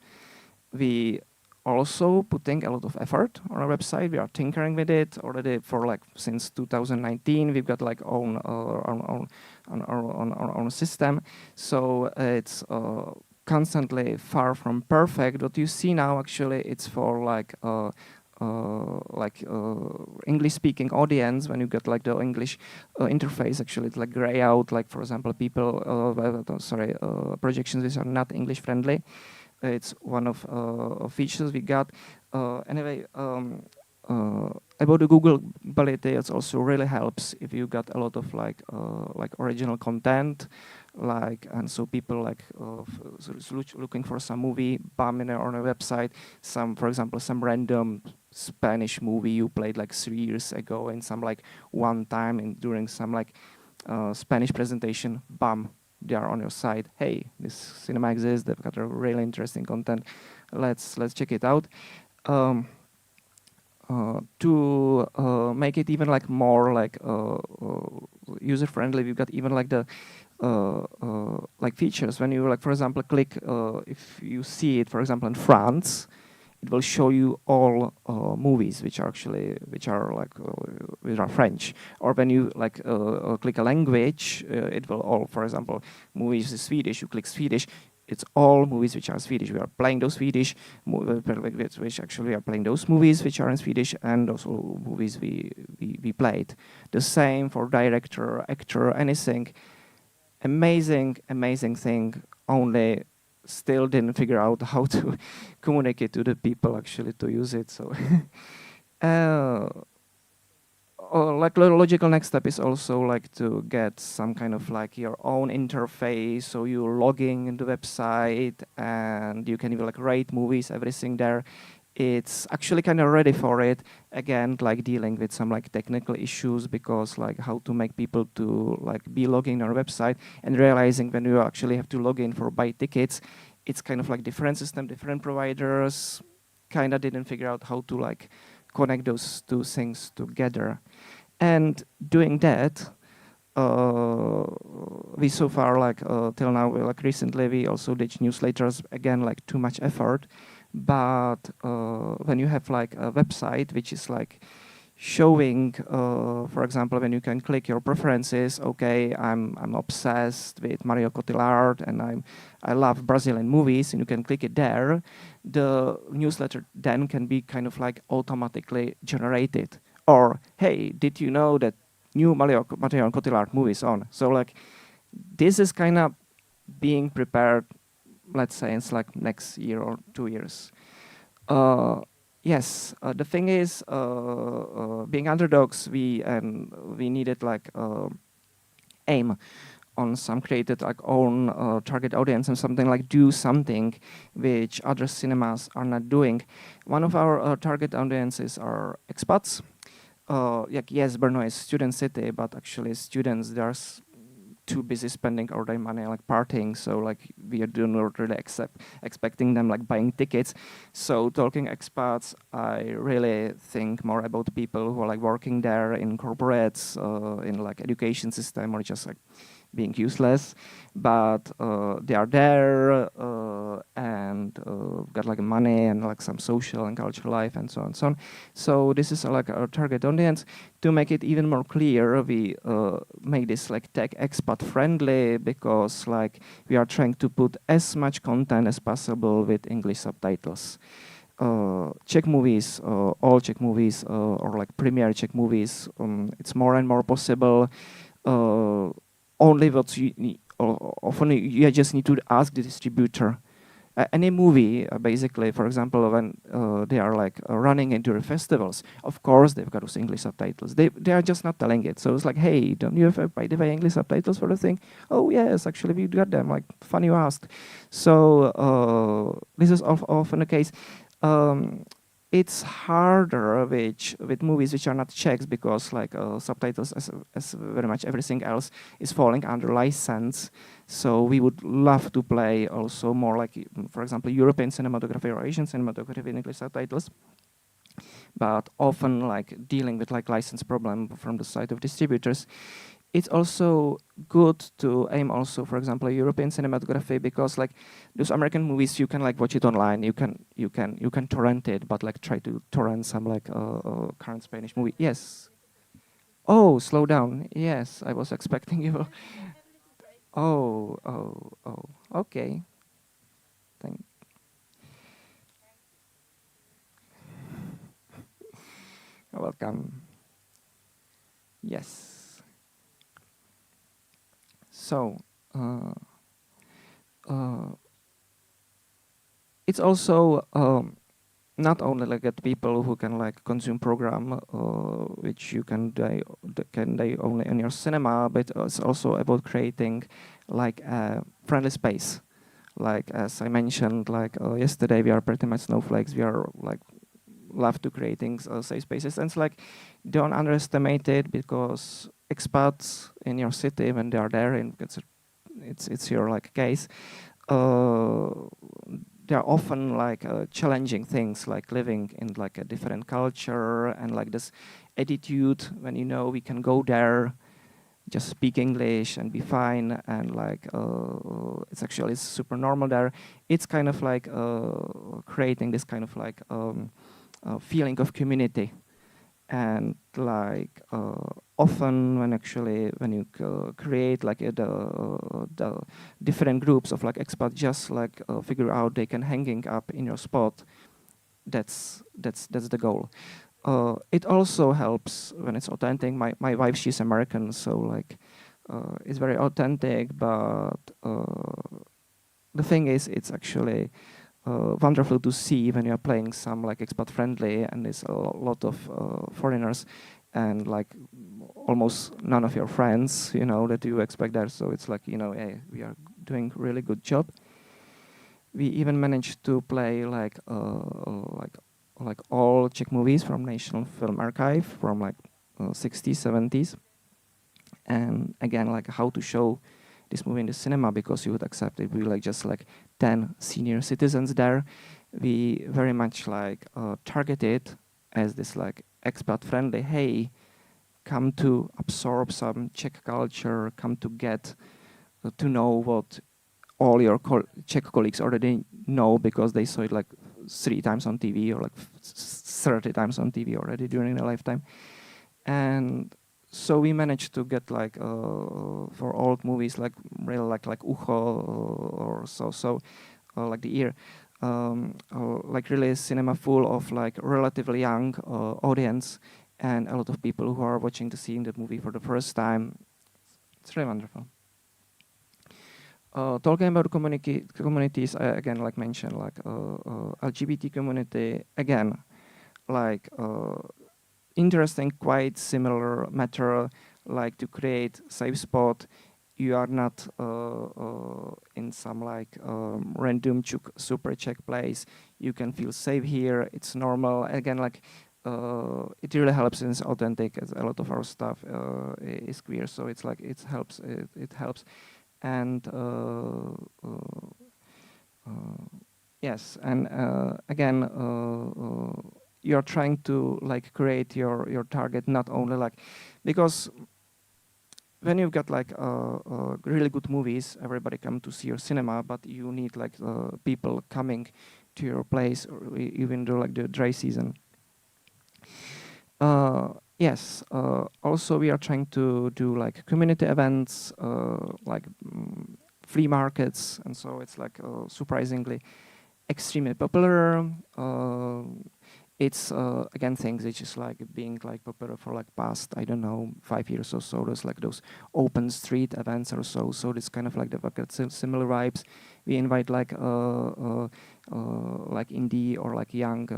we also putting a lot of effort on our website. We are tinkering with it already for like since 2019. We've got like our own system, so it's constantly far from perfect. What you see now, actually, it's for like English-speaking audience. When you get like the English interface, actually it's like gray out. Like for example, people projections which are not English friendly. It's one of features we got. Anyway, about the Google ability, it also really helps if you got a lot of like original content, like, and so people like looking for some movie, bam, on a website, some, for example, some random Spanish movie you played like 3 years ago, and some like one time and during some like Spanish presentation, bam, they are on your site. Hey, this cinema exists. They've got a really interesting content. Let's check it out. To make it even like more like user friendly, we've got even like the like features. When you like, for example, click, if you see it, for example, in France, it will show you all movies which are French. Or when you like click a language, it will all, for example, movies is Swedish. You click Swedish, it's all movies which are Swedish. We are playing those Swedish, which actually we are playing those movies which are in Swedish, and also movies we played. The same for director, actor, anything. Amazing thing. Only still didn't figure out how to communicate to the people actually to use it. So like logical next step is also like to get some kind of like your own interface, so you're logging in the website and you can even like rate movies, everything there. It's actually kind of ready for it. Again, like dealing with some like technical issues, because like how to make people to like be logging on our website, and realizing when you actually have to log in for buy tickets, it's kind of like different system, different providers, kind of didn't figure out how to like connect those two things together. And doing that, we so far like till now, like recently we also did newsletters, again like too much effort. But when you have like a website which is like showing, for example, when you can click your preferences, okay, I'm obsessed with Mario Cotillard and I love Brazilian movies, and you can click it there, the newsletter then can be kind of like automatically generated. Or, hey, did you know that new Mario Cotillard movie is on? So like this is kind of being prepared, let's say it's like next year or 2 years. Yes, the thing is, being underdogs, we needed like aim on some created like own target audience and something like do something which other cinemas are not doing. One of our target audiences are expats. Yes, Brno is student city, but actually students, they are too busy spending all their money like partying, so like we do not really expecting them like buying tickets. So talking expats, I really think more about people who are like working there in corporates, in like education system, or just like being useless, but they are there and got like money and like some social and cultural life and so on and so on. So this is like our target audience. To make it even more clear, we make this like tech expat friendly, because like we are trying to put as much content as possible with English subtitles. Czech movies, all Czech movies, or like premiere Czech movies, it's more and more possible. Only what you need, often you just need to ask the distributor. Any movie, basically, for example, when they are like running into the festivals, of course they've got those English subtitles. They are just not telling it. So it's like, hey, don't you have, by the way, English subtitles for the thing? Oh yes, actually we got them. Like, funny you asked. So this is often the case. It's harder with movies which are not Czechs, because like subtitles, as very much everything else, is falling under license. So we would love to play also more like, for example, European cinematography or Asian cinematography in English subtitles. But often like dealing with like license problem from the side of distributors. It's also good to aim also, for example, European cinematography, because like those American movies, you can like watch it online, you can torrent it, but like try to torrent some like current Spanish movie. Yes. Oh, slow down. Yes, I was expecting you. Oh. Okay. You're welcome. Yes. So, it's also not only like at people who can like consume program, which you can they only in your cinema, but it's also about creating like a friendly space. Like as I mentioned, like yesterday, we are pretty much snowflakes. We are like love to creating safe spaces, and it's like don't underestimate it, because expats in your city, when they are there, and it's your like case, they are often like challenging things, like living in like a different culture, and like this attitude when we can go there, just speak English and be fine, and like it's actually super normal there. It's kind of like creating this kind of like feeling of community. And like often when you create like the different groups of like expats, just like figure out they can hanging up in your spot, that's the goal. It also helps when it's authentic. My wife, she's American, so like it's very authentic, but the thing is, it's actually wonderful to see when you're playing some like expat friendly, and there's a lot of foreigners, and like almost none of your friends, that you expect there. So it's like, hey, we are doing really good job. We even managed to play like all Czech movies from National Film Archive from like 60s, 70s, and again, like how to show this movie in the cinema, because you would accept it. We like just like 10 senior citizens there. We very much like targeted as this like expat friendly, hey, come to absorb some Czech culture, come to get to know what all your Czech colleagues already know, because they saw it like 3 times on TV, or like 30 times on TV already during their lifetime. And so we managed to get like for old movies like really like Ucho or so like the ear, like really cinema full of like relatively young audience, and a lot of people who are watching seeing that movie for the first time. It's really wonderful. Talking about communities, I again like mentioned like LGBT community, again like interesting, quite similar matter, like to create safe spot you are not in some like random super Czech place. You can feel safe here. It's normal. Again, like it really helps and it's authentic. As a lot of our stuff is queer, so it's like it helps. It helps, and yes, and again, you're trying to like create your target not only like because when you've got like really good movies, everybody come to see your cinema, but you need like people coming to your place, or even though like the dry season. Yes. Also, we are trying to do like community events, like flea markets, and so it's like surprisingly extremely popular. It's again things which is like being like popular for like past, I don't know, 5 years or so. There's like those open street events or so. So it's kind of like the similar vibes. We invite like indie or like young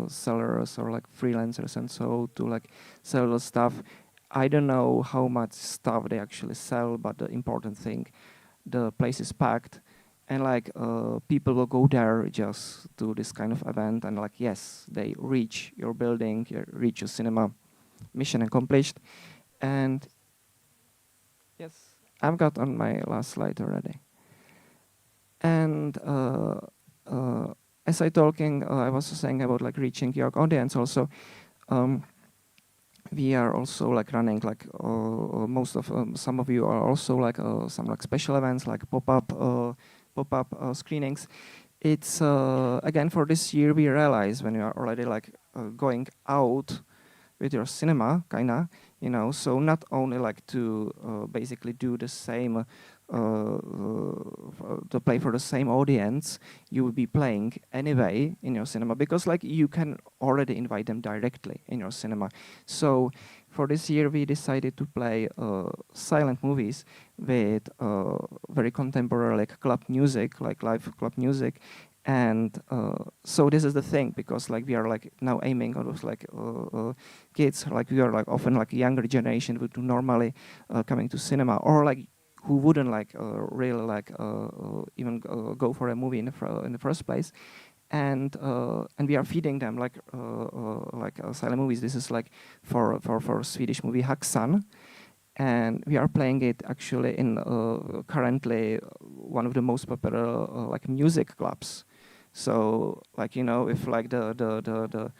sellers or like freelancers and so to like sell the stuff. I don't know how much stuff they actually sell, but the important thing, the place is packed. And like people will go there just to this kind of event, and like yes, they reach your building, reach your cinema, mission accomplished. And yes, I've got on my last slide already. And as I was saying about like reaching your audience also. We are also like running like some of you are also like some like special events like pop-up screenings. It's again for this year we realize when you are already like going out with your cinema, kinda, you know. So not only like to basically do the same, to play for the same audience, you will be playing anyway in your cinema because like you can already invite them directly in your cinema. So for this year we decided to play silent movies with very contemporary like club music, like live club music. And so this is the thing, because like we are like now aiming on those like kids, like we are like often like younger generation who do normally coming to cinema, or like who wouldn't like really like even go for a movie in the first place. And we are feeding them like silent movies. This is like for Swedish movie Haxan. And we are playing it actually in currently one of the most popular like music clubs. So like, you know, if like the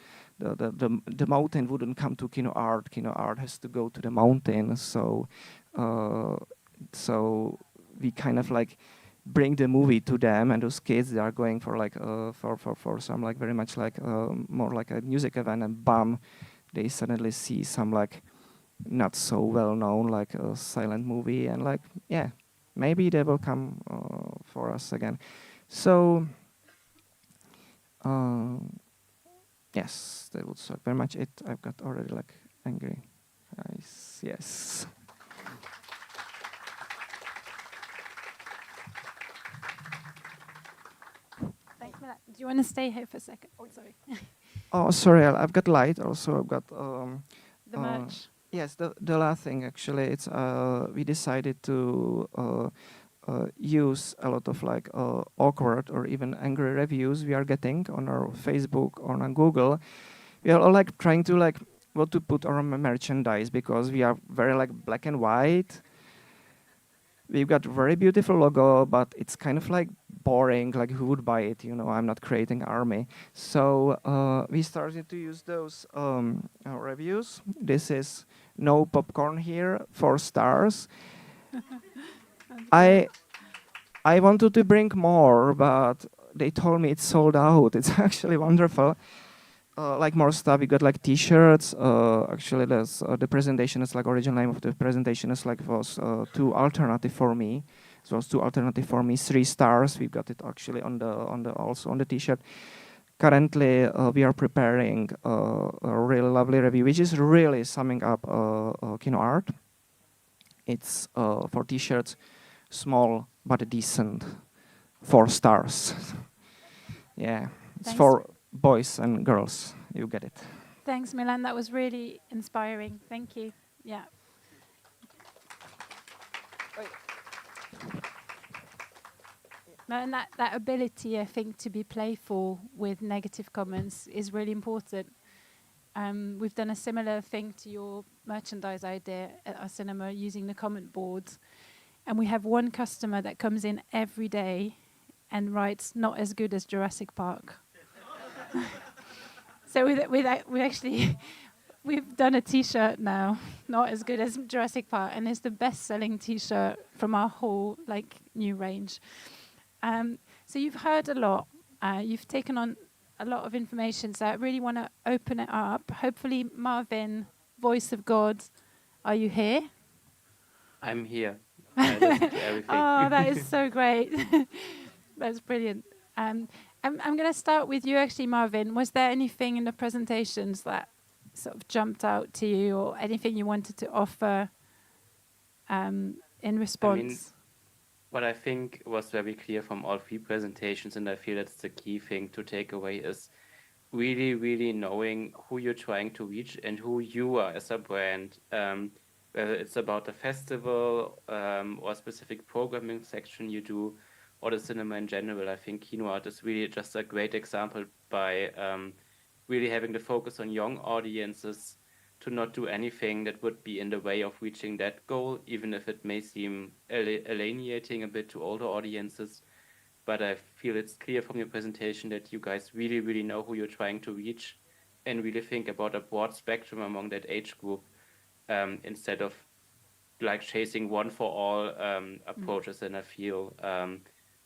mountain wouldn't come to Kino Art has to go to the mountain. So so we kind of like bring the movie to them, and those kids, they are going for like for some like very much like more like a music event, and bam, they suddenly see some like not so well known like a silent movie, and like yeah, maybe they will come for us again. So yes, that was very much it. I've got already like angry eyes. Yes. Thanks, Milan. Do you want to stay here for a second? Oh, sorry. Oh, sorry. I've got light. Also, I've got The merch. Yes, the last thing actually, it's we decided to use a lot of like awkward or even angry reviews we are getting on our Facebook or on Google. We are all like trying to like what to put on our merchandise, because we are very like black and white. We've got very beautiful logo, but it's kind of like boring. Like who would buy it? You know, I'm not creating army. So we started to use those reviews. This is no popcorn here, 4 stars. I wanted to bring more, but they told me it's sold out. It's actually wonderful. Like more stuff, we got like T-shirts. Actually, there's the presentation is like original name of the presentation is like was 2 alternative for me. So it was 2 alternative for me, 3 stars. We got it actually on the also on the T-shirt. Currently, we are preparing a really lovely review, which is really summing up Kino Art. It's for T-shirts, small but decent, 4 stars. Yeah, it's Thanks. for boys and girls. You get it. Thanks, Milan. That was really inspiring. Thank you. Yeah. No, and that ability, I think, to be playful with negative comments is really important. We've done a similar thing to your merchandise idea at our cinema using the comment boards. And we have one customer that comes in every day and writes, "Not as good as Jurassic Park." So we actually, we've done a T-shirt now, "Not as good as Jurassic Park," and it's the best-selling T-shirt from our whole new range. So you've heard a lot. You've taken on a lot of information. So I really want to open it up. Hopefully, Marvin, voice of God, are you here? I'm here. I listen to everything. Oh, that is so great. That's brilliant. I'm going to start with you, actually, Marvin. Was there anything in the presentations that sort of jumped out to you, or anything you wanted to offer in response? What I think was very clear from all three presentations, and I feel that's the key thing to take away, is really, really knowing who you're trying to reach and who you are as a brand. Whether it's about a festival or a specific programming section you do, or the cinema in general. I think Kino Art is really just a great example by really having the focus on young audiences, to not do anything that would be in the way of reaching that goal, even if it may seem alienating a bit to older audiences. But I feel it's clear from your presentation that you guys really, really know who you're trying to reach, and really think about a broad spectrum among that age group, instead of chasing one for all approaches. And I feel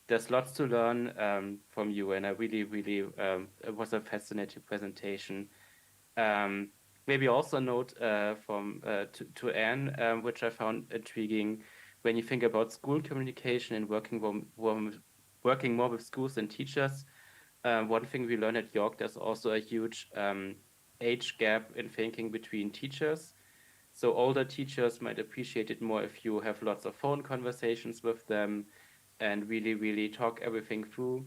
there's lots to learn from you, and I really, really, it was a fascinating presentation. Maybe also a note to Anne, which I found intriguing. When you think about school communication and working more with schools and teachers, one thing we learned at York, there's also a huge age gap in thinking between teachers. So older teachers might appreciate it more if you have lots of phone conversations with them and really, really talk everything through.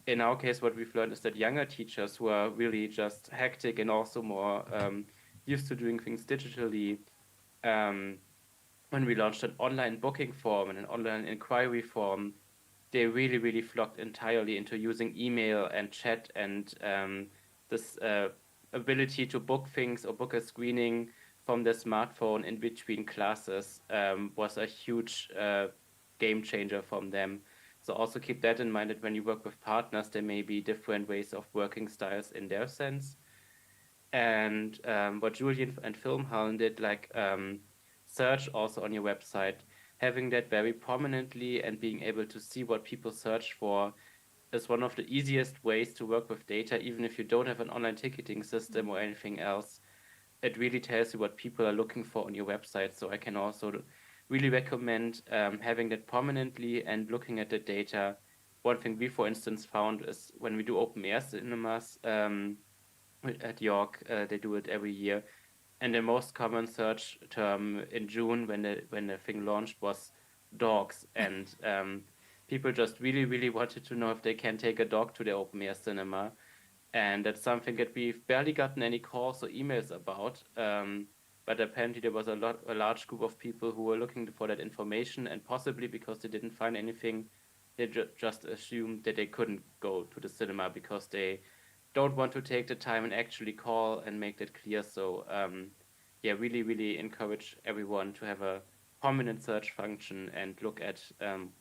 In our case, what we've learned is that younger teachers who are really just hectic and also more used to doing things digitally, when we launched an online booking form and an online inquiry form, they really, really flocked entirely into using email and chat, and this ability to book things or book a screening from their smartphone in between classes was a huge game changer from them. So also keep that in mind, that when you work with partners, there may be different ways of working styles in their sense. And what Julien and FilmHallen did, search also on your website, having that very prominently and being able to see what people search for is one of the easiest ways to work with data, even if you don't have an online ticketing system or anything else. It really tells you what people are looking for on your website. So I can also really recommend having that prominently and looking at the data. One thing we, for instance, found is when we do open air cinemas at York, they do it every year. And the most common search term in June when the thing launched was dogs. And people just really, really wanted to know if they can take a dog to their open air cinema. And that's something that we've barely gotten any calls or emails about. But apparently there was a large group of people who were looking for that information, and possibly because they didn't find anything, they just assumed that they couldn't go to the cinema because they don't want to take the time and actually call and make that clear. So really, really encourage everyone to have a prominent search function and look at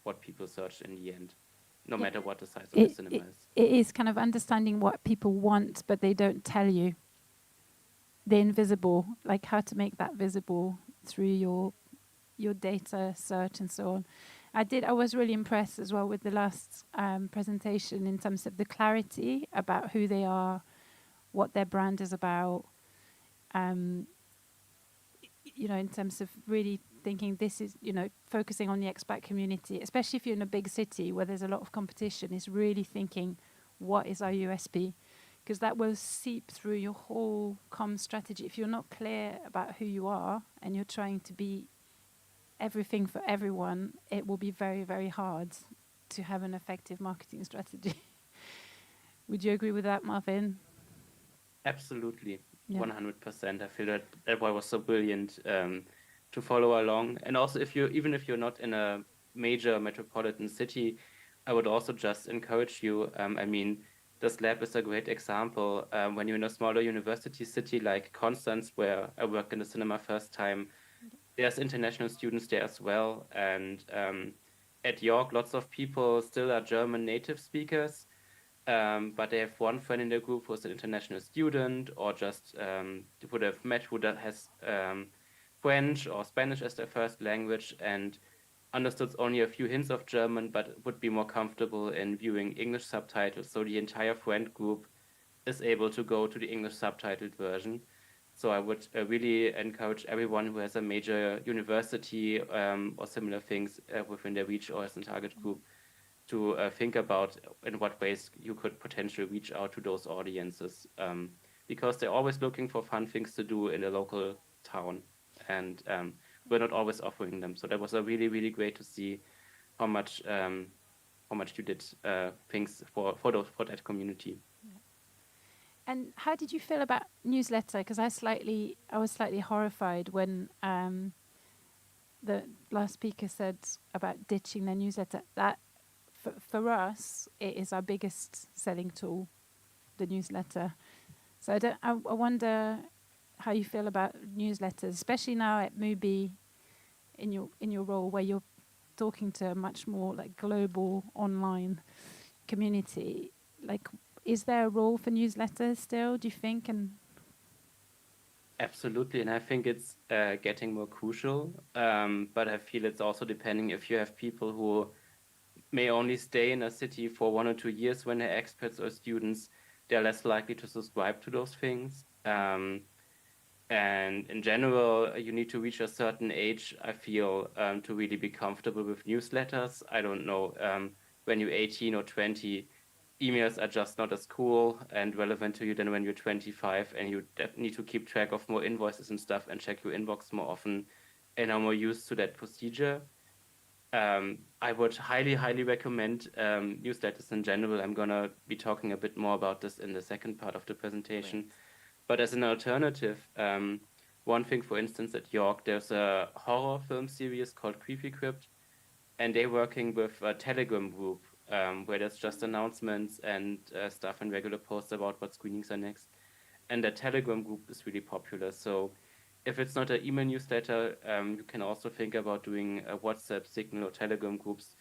what people search in the end, no matter what the size of the cinema is. It is kind of understanding what people want, but they don't tell you. The invisible, like how to make that visible through your data search and so on. I was really impressed as well with the last presentation in terms of the clarity about who they are, what their brand is about. In terms of really thinking this is, focusing on the expat community, especially if you're in a big city where there's a lot of competition, is really thinking, what is our USP? Because that will seep through your whole comm strategy. If you're not clear about who you are and you're trying to be everything for everyone, it will be very, very hard to have an effective marketing strategy. Would you agree with that, Marvin? Absolutely, Yeah. 100%. I feel that was so brilliant to follow along. And also, even if you're not in a major metropolitan city, I would also just encourage you. I mean, this lab is a great example. When you're in a smaller university city like Constance, where I worked in the cinema first time, there's international students there as well. And at York, lots of people still are German native speakers, but they have one friend in the group who's an international student, or just who they've met who has French or Spanish as their first language and understood only a few hints of German, but would be more comfortable in viewing English subtitles. So the entire friend group is able to go to the English subtitled version. So I would really encourage everyone who has a major university or similar things within their reach or as a target group to think about in what ways you could potentially reach out to those audiences, because they're always looking for fun things to do in the local town, and we're not always offering them. So that was a really, really great to see how much you did things for that community. And how did you feel about newsletter? Because I was slightly horrified when the last speaker said about ditching their newsletter. That for us, it is our biggest selling tool, the newsletter. So I wonder how you feel about newsletters, especially now at MUBI, in your role where you're talking to a much more like global online community. Like, is there a role for newsletters still, do you think? And absolutely, and I think it's getting more crucial, but I feel it's also depending. If you have people who may only stay in a city for 1 or 2 years when they're experts or students, they're less likely to subscribe to those things. And in general, you need to reach a certain age, I feel, to really be comfortable with newsletters. I don't know, when you're 18 or 20, emails are just not as cool and relevant to you than when you're 25 and you need to keep track of more invoices and stuff and check your inbox more often and are more used to that procedure. I would highly, highly recommend newsletters in general. I'm going to be talking a bit more about this in the second part of the presentation. Great. But as an alternative, one thing, for instance, at York, there's a horror film series called Creepy Crypt, and they're working with a Telegram group where there's just announcements and stuff and regular posts about what screenings are next. And the Telegram group is really popular. So if it's not an email newsletter, you can also think about doing a WhatsApp, Signal, or Telegram groups.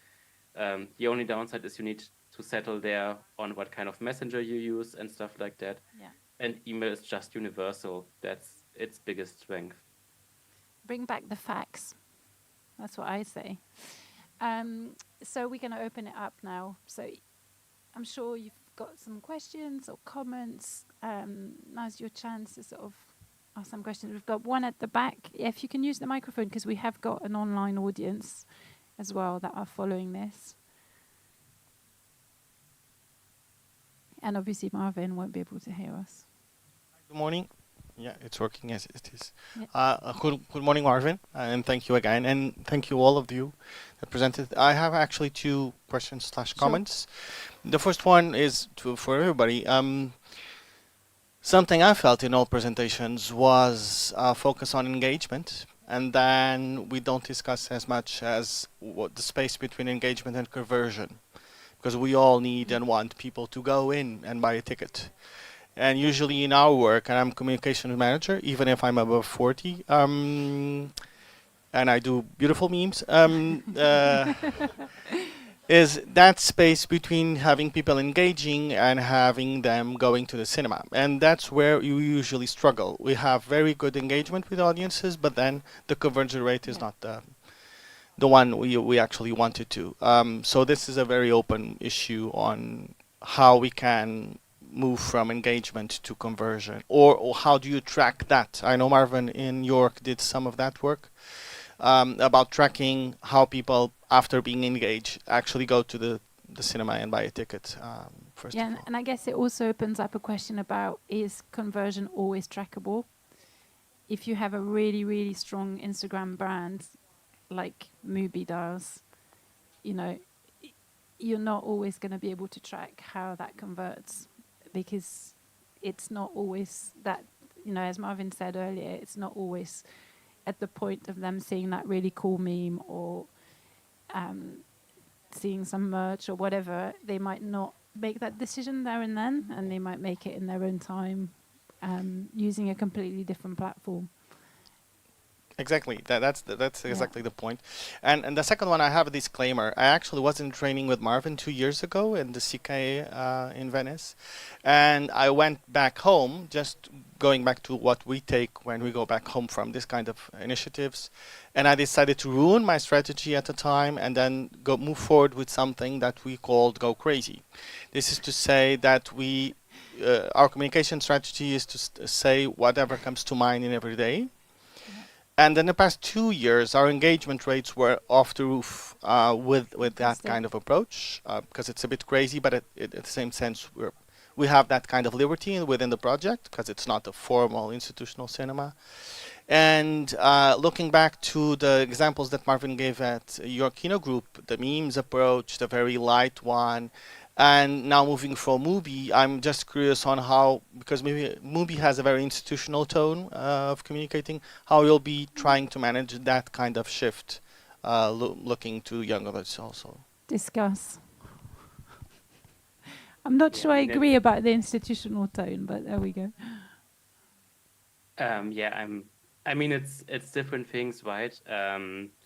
The only downside is you need to settle there on what kind of messenger you use and stuff like that. yeah, And email is just universal. That's its biggest strength. bring back the facts. That's what I say. So we're going to open it up now. So I'm sure you've got some questions or comments. Now's your chance to sort of ask some questions. We've got one at the back. Yeah, if you can use the microphone, because we have got an online audience as well that are following this. And obviously Marvin won't be able to hear us. Good morning. Yeah, it's working as it is. Yeah. Good morning, Marvin, and thank you again, and thank you all of you that presented. I have actually 2 questions / comments. Sure. The first one is for everybody. Something I felt in all presentations was focus on engagement, and then we don't discuss as much as what the space between engagement and conversion, because we all need and want people to go in and buy a ticket. And usually in our work, and I'm communications manager, even if I'm above 40, and I do beautiful memes, is that space between having people engaging and having them going to the cinema. And that's where you usually struggle. We have very good engagement with audiences, but then the conversion rate is not the one we actually wanted to. So this is a very open issue on how we can move from engagement to conversion, or how do you track that? I know Marvin in York did some of that work about tracking how people, after being engaged, actually go to the cinema and buy a ticket. First of all. And I guess it also opens up a question about, is conversion always trackable? If you have a really, really strong Instagram brand like MUBI does, you know, you're not always going to be able to track how that converts, because it's not always that, you know, as Marvin said earlier, it's not always at the point of them seeing that really cool meme or seeing some merch or whatever, they might not make that decision there and then, and they might make it in their own time, using a completely different platform. Exactly. That's exactly the point. And the second one, I have a disclaimer. I actually was in training with Marvin 2 years ago in the CK in Venice, and I went back home, just going back to what we take when we go back home from this kind of initiatives, and I decided to ruin my strategy at the time and then move forward with something that we called Go Crazy. This is to say that we our communication strategy is to say whatever comes to mind in every day. And in the past 2 years, our engagement rates were off the roof with that kind of approach, because it's a bit crazy, but in the same sense, we have that kind of liberty within the project, because it's not a formal institutional cinema. And looking back to the examples that Marvin gave at your Kino group, the memes approach, the very light one, and now moving from MUBI, I'm just curious on how, because maybe MUBI has a very institutional tone of communicating, how you'll be trying to manage that kind of shift, looking to young adults also. Discuss. I'm not sure I agree about the institutional tone, but there we go. I mean, it's different things, right?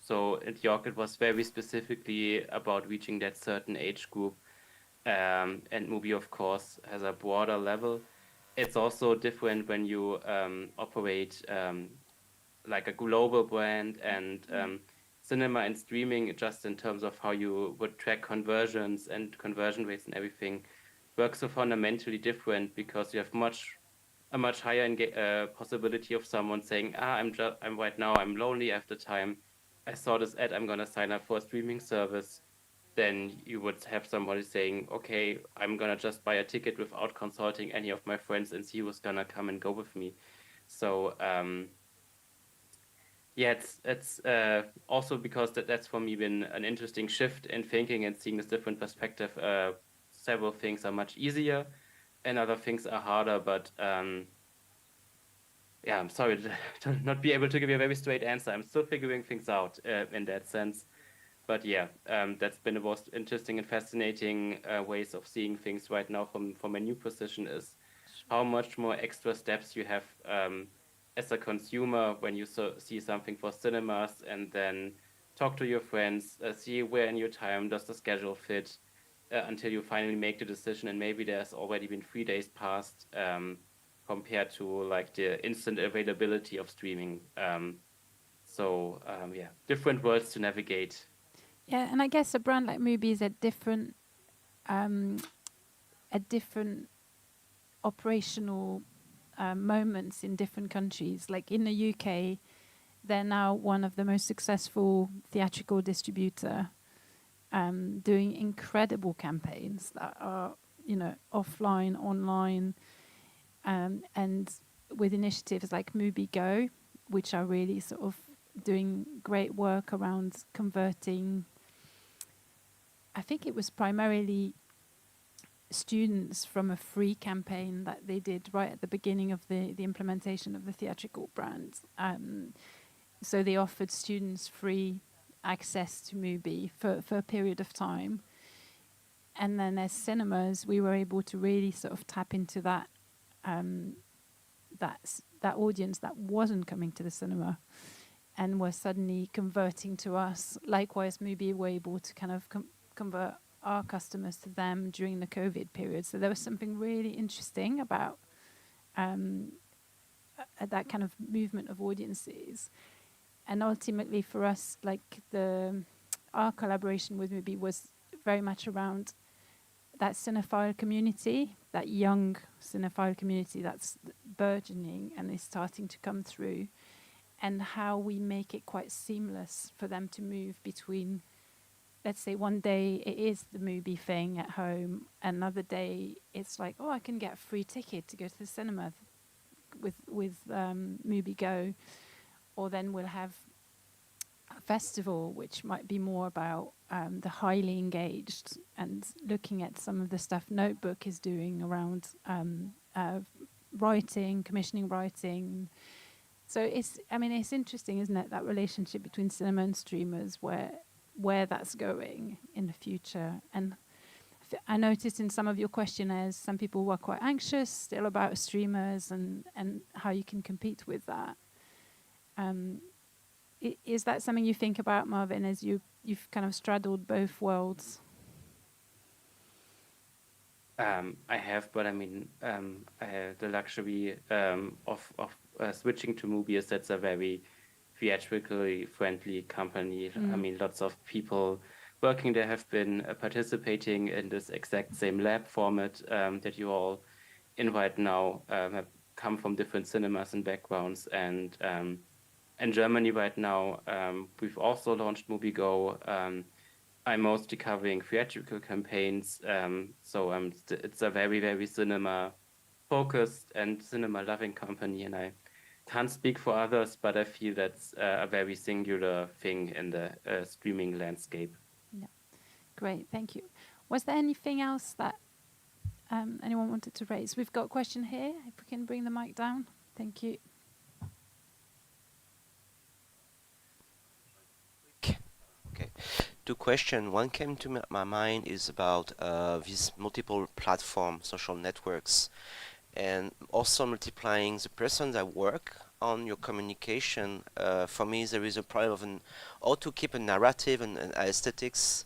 So at York, it was very specifically about reaching that certain age group. And MUBI, of course, has a broader level. It's also different when you operate like a global brand, and cinema and streaming, just in terms of how you would track conversions and conversion rates and everything, works so fundamentally different, because you have a much higher possibility of someone saying, I'm right now, I'm lonely, I have the time, I saw this ad, I'm gonna sign up for a streaming service. Then you would have somebody saying, okay, I'm gonna just buy a ticket without consulting any of my friends and see who's gonna come and go with me. So it's also because that's for me been an interesting shift in thinking and seeing this different perspective. Several things are much easier and other things are harder, but I'm sorry to not be able to give you a very straight answer. I'm still figuring things out in that sense. But that's been the most interesting and fascinating ways of seeing things right now from a new position, is how much more extra steps you have as a consumer when you see something for cinemas, and then talk to your friends, see where in your time does the schedule fit, until you finally make the decision, and maybe there's already been 3 days past, compared to like the instant availability of streaming. Different worlds to navigate. Yeah, and I guess a brand like MUBI is at different operational moments in different countries. Like in the UK, they're now one of the most successful theatrical distributor, doing incredible campaigns that are, offline, online, and with initiatives like MUBI Go, which are really sort of doing great work around converting. I think it was primarily students from a free campaign that they did right at the beginning of the implementation of the theatrical brand. So they offered students free access to MUBI for a period of time. And then as cinemas, we were able to really sort of tap into that audience that wasn't coming to the cinema and were suddenly converting to us. Likewise, MUBI were able to kind of convert our customers to them during the COVID period. So there was something really interesting about that kind of movement of audiences. And ultimately for us, like our collaboration with MUBI was very much around that cinephile community, that young cinephile community that's burgeoning and is starting to come through, and how we make it quite seamless for them to move between, let's say one day it is the MUBI thing at home, another day it's like, I can get a free ticket to go to the cinema with MUBI Go, or then we'll have a festival which might be more about the highly engaged, and looking at some of the stuff Notebook is doing around writing, commissioning writing. So it's interesting, isn't it, that relationship between cinema and streamers, where where that's going in the future. And I noticed in some of your questionnaires, some people were quite anxious still about streamers and how you can compete with that. Is that something you think about, Marvin, as you've kind of straddled both worlds? I have, but I mean, I had the luxury of switching to MUBI is that's a very theatrically friendly company. I mean, lots of people working there have been participating in this exact same lab format that you all in right now, have come from different cinemas and backgrounds. And in Germany right now, we've also launched MUBI Go. I'm mostly covering theatrical campaigns, so it's a very, very cinema-focused and cinema-loving company, and I can't speak for others, but I feel that's a very singular thing in the streaming landscape. Yeah, great, thank you. Was there anything else that anyone wanted to raise? We've got a question here, if we can bring the mic down. Thank you. Okay. Two questions. One came to my mind is about these multiple platform social networks, and also multiplying the person that work on your communication. For me, there is a problem of how to keep a narrative and aesthetics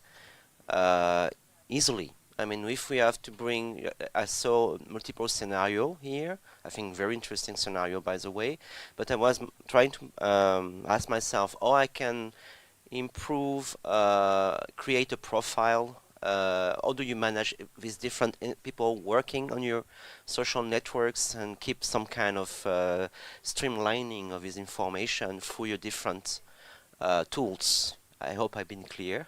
easily. I mean, if we have to bring, I saw multiple scenario here. I think very interesting scenario, by the way. But I was trying to ask myself, how I can improve, create a profile. How do you manage these different people working on your social networks and keep some kind of streamlining of this information through your different tools? I hope I've been clear.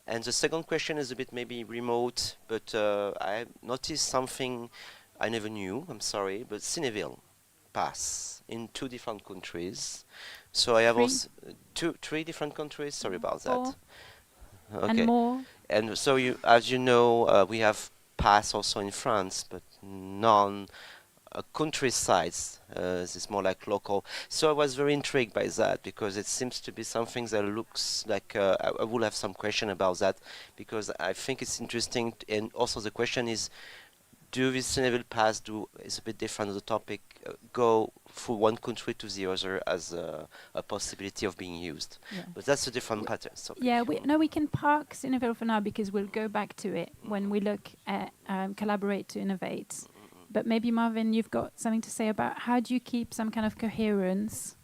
And the second question is a bit maybe remote, but I noticed something I never knew, I'm sorry, but Cineville pass in 2 different countries. So I have also 3 different countries. Sorry about that. Okay. And more. And so you, as you know, we have pass also in France, but non countrysides. This is more like local. So I was very intrigued by that because it seems to be something that looks like I will have some question about that because I think it's interesting. And also the question is, do this Cineville pass is a bit different of the topic, go through one country to the other as a possibility of being used. Yeah. But that's a different pattern. Yeah, we can park Cineville for now because we'll go back to it when we look at Collaborate to Innovate. But maybe, Marvin, you've got something to say about how do you keep some kind of coherence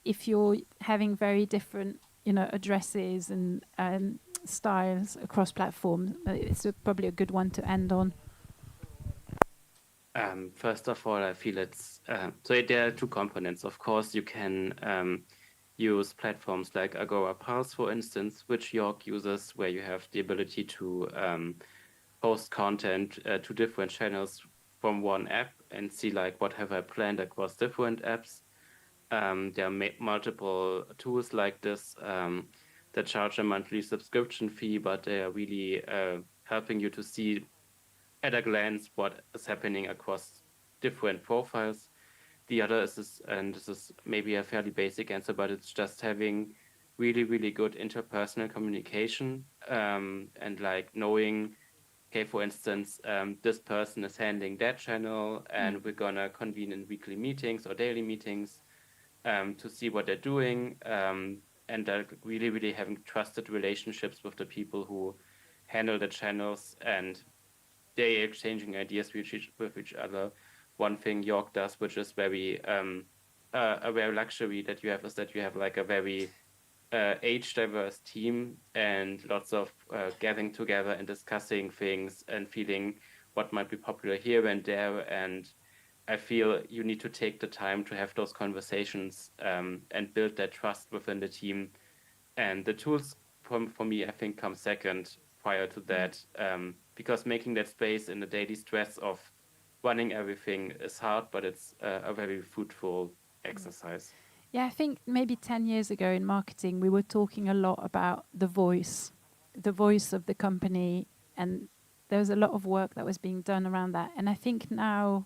if you're having very different, addresses and styles across platforms? It's probably a good one to end on. First of all, I feel it's so there are 2 components. Of course, you can use platforms like Agora Pulse, for instance, which York uses, where you have the ability to post content to different channels from one app and see like what have I planned across different apps. There are multiple tools like this that charge a monthly subscription fee, but they are really helping you to see at a glance what is happening across different profiles. The other is this, and this is maybe a fairly basic answer, but it's just having really, really good interpersonal communication and like knowing, okay, for instance, this person is handling that channel and we're gonna convene in weekly meetings or daily meetings to see what they're doing and really, really having trusted relationships with the people who handle the channels and they exchanging ideas with each other. One thing York does, which is very a rare luxury that you have, is that you have like a very age diverse team and lots of gathering together and discussing things and feeling what might be popular here and there. And I feel you need to take the time to have those conversations and build that trust within the team. And the tools for me, I think, come second prior to that, because making that space in the daily stress of running everything is hard, but it's a very fruitful exercise. Yeah, I think maybe 10 years ago in marketing, we were talking a lot about the voice of the company, and there was a lot of work that was being done around that. And I think now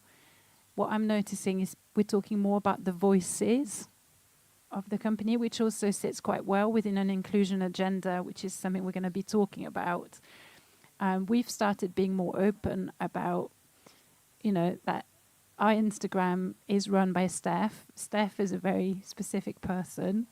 what I'm noticing is we're talking more about the voices of the company, which also sits quite well within an inclusion agenda, which is something we're going to be talking about. We've started being more open about, that our Instagram is run by Steph. Steph is a very specific person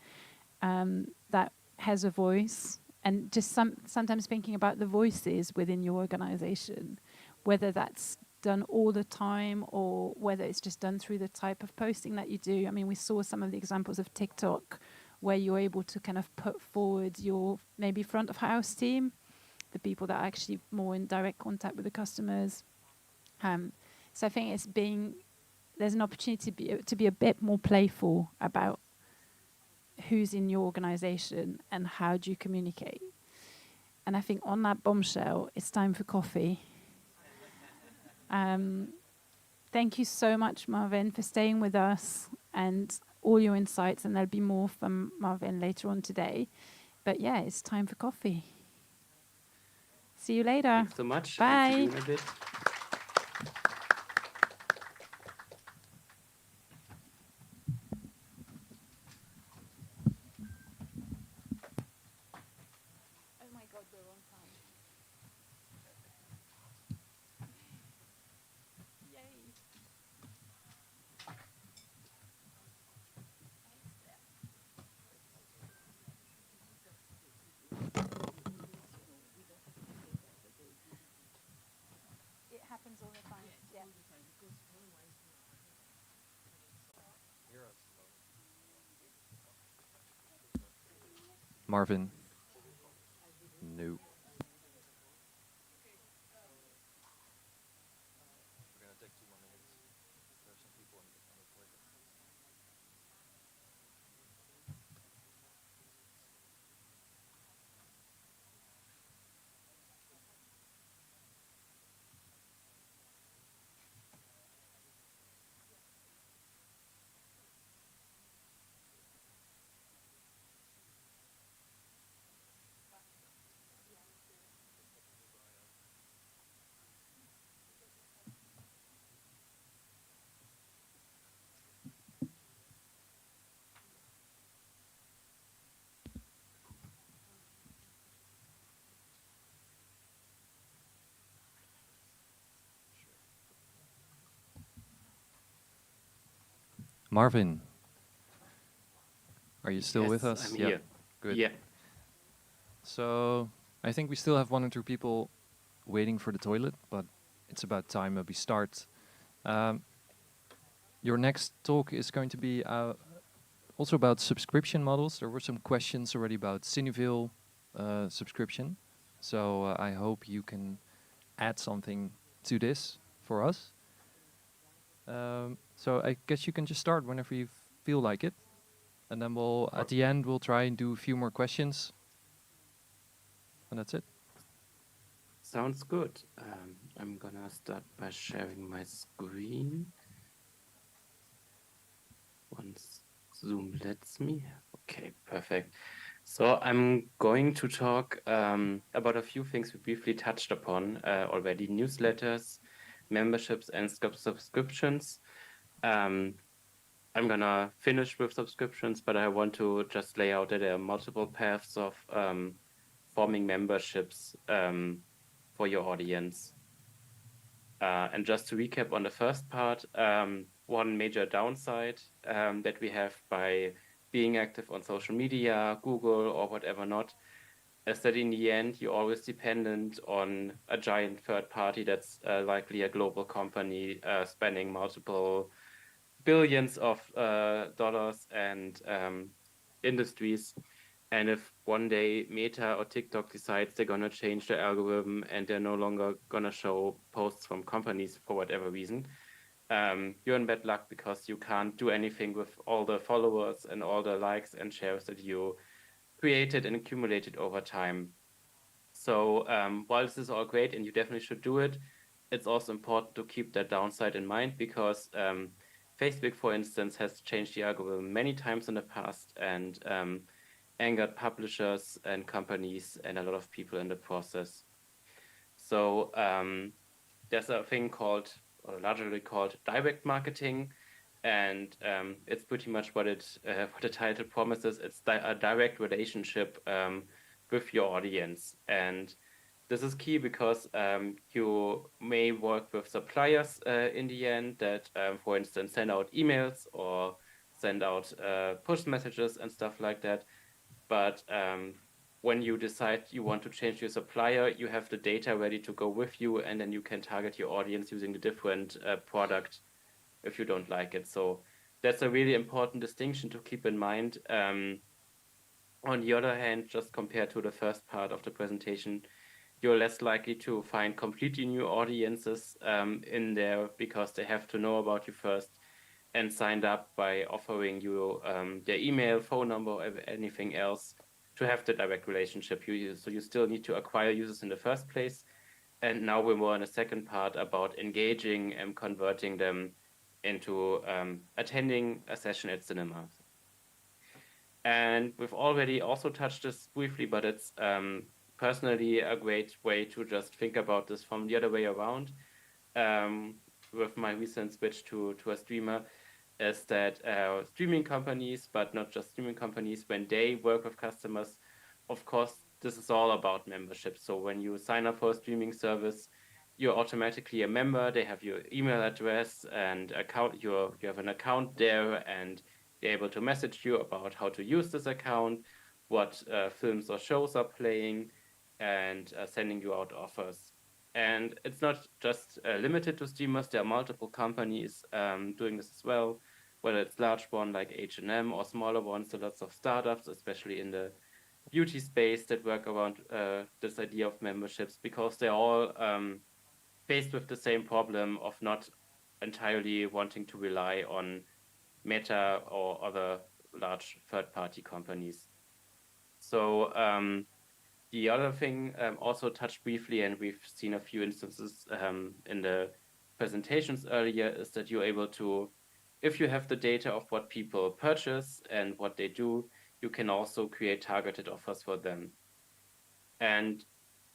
that has a voice, and just sometimes thinking about the voices within your organization, whether that's done all the time or whether it's just done through the type of posting that you do. I mean, we saw some of the examples of TikTok where you're able to kind of put forward your maybe front of house team, the people that are actually more in direct contact with the customers. So I think there's an opportunity to be a bit more playful about who's in your organization and how do you communicate. And I think on that bombshell, it's time for coffee. Thank you so much, Marvin, for staying with us and all your insights. And there'll be more from Marvin later on today. But yeah, it's time for coffee. See you later. Thanks so much. Bye. And see you in a bit. Oh my God, we're on time. Yay. It happens all the time. Yeah. Marvin. No. Marvin, are you still with Yes, us? I'm Yeah. here. Good. Yeah. So I think we still have 1 or 2 people waiting for the toilet, but it's about time that we start. Your next talk is going to be also about subscription models. There were some questions already about Cineville subscription. So I hope you can add something to this for us. So I guess you can just start whenever you feel like it. And then at the end, we'll try and do a few more questions. And that's it. Sounds good. I'm gonna start by sharing my screen. Once Zoom lets me. Okay, perfect. So I'm going to talk about a few things we briefly touched upon already: newsletters, memberships, and subscriptions. I'm gonna finish with subscriptions, but I want to just lay out that there are multiple paths of forming memberships for your audience. And just to recap on the first part, one major downside that we have by being active on social media, Google, or whatever not, is that in the end, you're always dependent on a giant third party that's likely a global company spending multiple billions of dollars and industries. And if one day Meta or TikTok decides they're going to change their algorithm and they're no longer going to show posts from companies for whatever reason, you're in bad luck because you can't do anything with all the followers and all the likes and shares that you created and accumulated over time. So while this is all great and you definitely should do it, it's also important to keep that downside in mind because Facebook, for instance, has changed the algorithm many times in the past and angered publishers and companies and a lot of people in the process. So there's a thing called, or largely called, direct marketing, And it's pretty much what the title promises. It's a direct relationship with your audience. And this is key because you may work with suppliers in the end that, for instance, send out emails or send out push messages and stuff like that. But when you decide you want to change your supplier, you have the data ready to go with you, and then you can target your audience using the different product if you don't like it. So that's a really important distinction to keep in mind. On the other hand, just compared to the first part of the presentation, you're less likely to find completely new audiences in there because they have to know about you first and signed up by offering you their email, phone number, or anything else to have the direct relationship. So you still need to acquire users in the first place. And now we're more in the second part about engaging and converting them into attending a session at cinema. And we've already also touched this briefly, but it's personally a great way to just think about this from the other way around. With my recent switch to a streamer, is that streaming companies, but not just streaming companies, when they work with customers, of course, this is all about membership. So when you sign up for a streaming service, you're automatically a member. They have your email address and account. You have an account there, and they're able to message you about how to use this account, what films or shows are playing, and sending you out offers. And it's not just limited to streamers. There are multiple companies doing this as well, whether it's large one like H&M or smaller ones. So lots of startups, especially in the beauty space, that work around this idea of memberships, because they're all faced with the same problem of not entirely wanting to rely on Meta or other large third-party companies. So the other thing also touched briefly, and we've seen a few instances in the presentations earlier, is that you're able to, if you have the data of what people purchase and what they do, you can also create targeted offers for them. And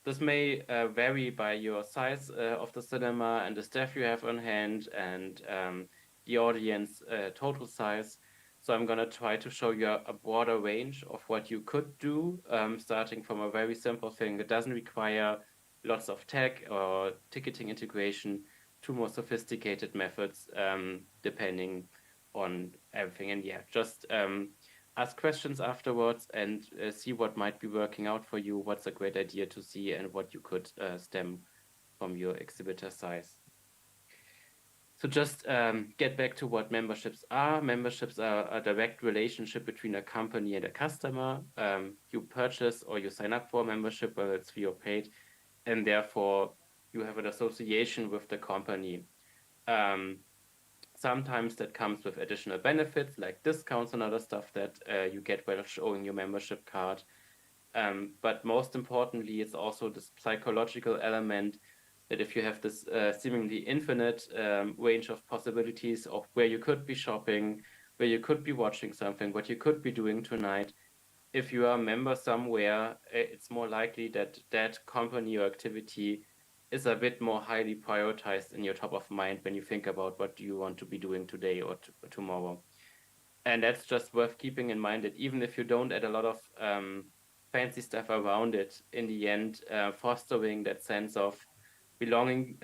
this may vary by your size of the cinema and the staff you have on hand and the audience total size. So I'm going to try to show you a broader range of what you could do, starting from a very simple thing that doesn't require lots of tech or ticketing integration to more sophisticated methods, depending on everything. And yeah, just ask questions afterwards and see what might be working out for you, what's a great idea to see, and what you could stem from your exhibitor size. So just get back to what memberships are. Memberships are a direct relationship between a company and a customer. You purchase or you sign up for a membership, whether it's free or paid, and therefore you have an association with the company. Sometimes that comes with additional benefits like discounts and other stuff that you get while showing your membership card. But most importantly, it's also this psychological element that if you have this seemingly infinite range of possibilities of where you could be shopping, where you could be watching something, what you could be doing tonight, if you are a member somewhere, it's more likely that that company or activity is a bit more highly prioritized in your top of mind when you think about what do you want to be doing today or tomorrow. And that's just worth keeping in mind, that even if you don't add a lot of fancy stuff around it, in the end, fostering that sense of belonging,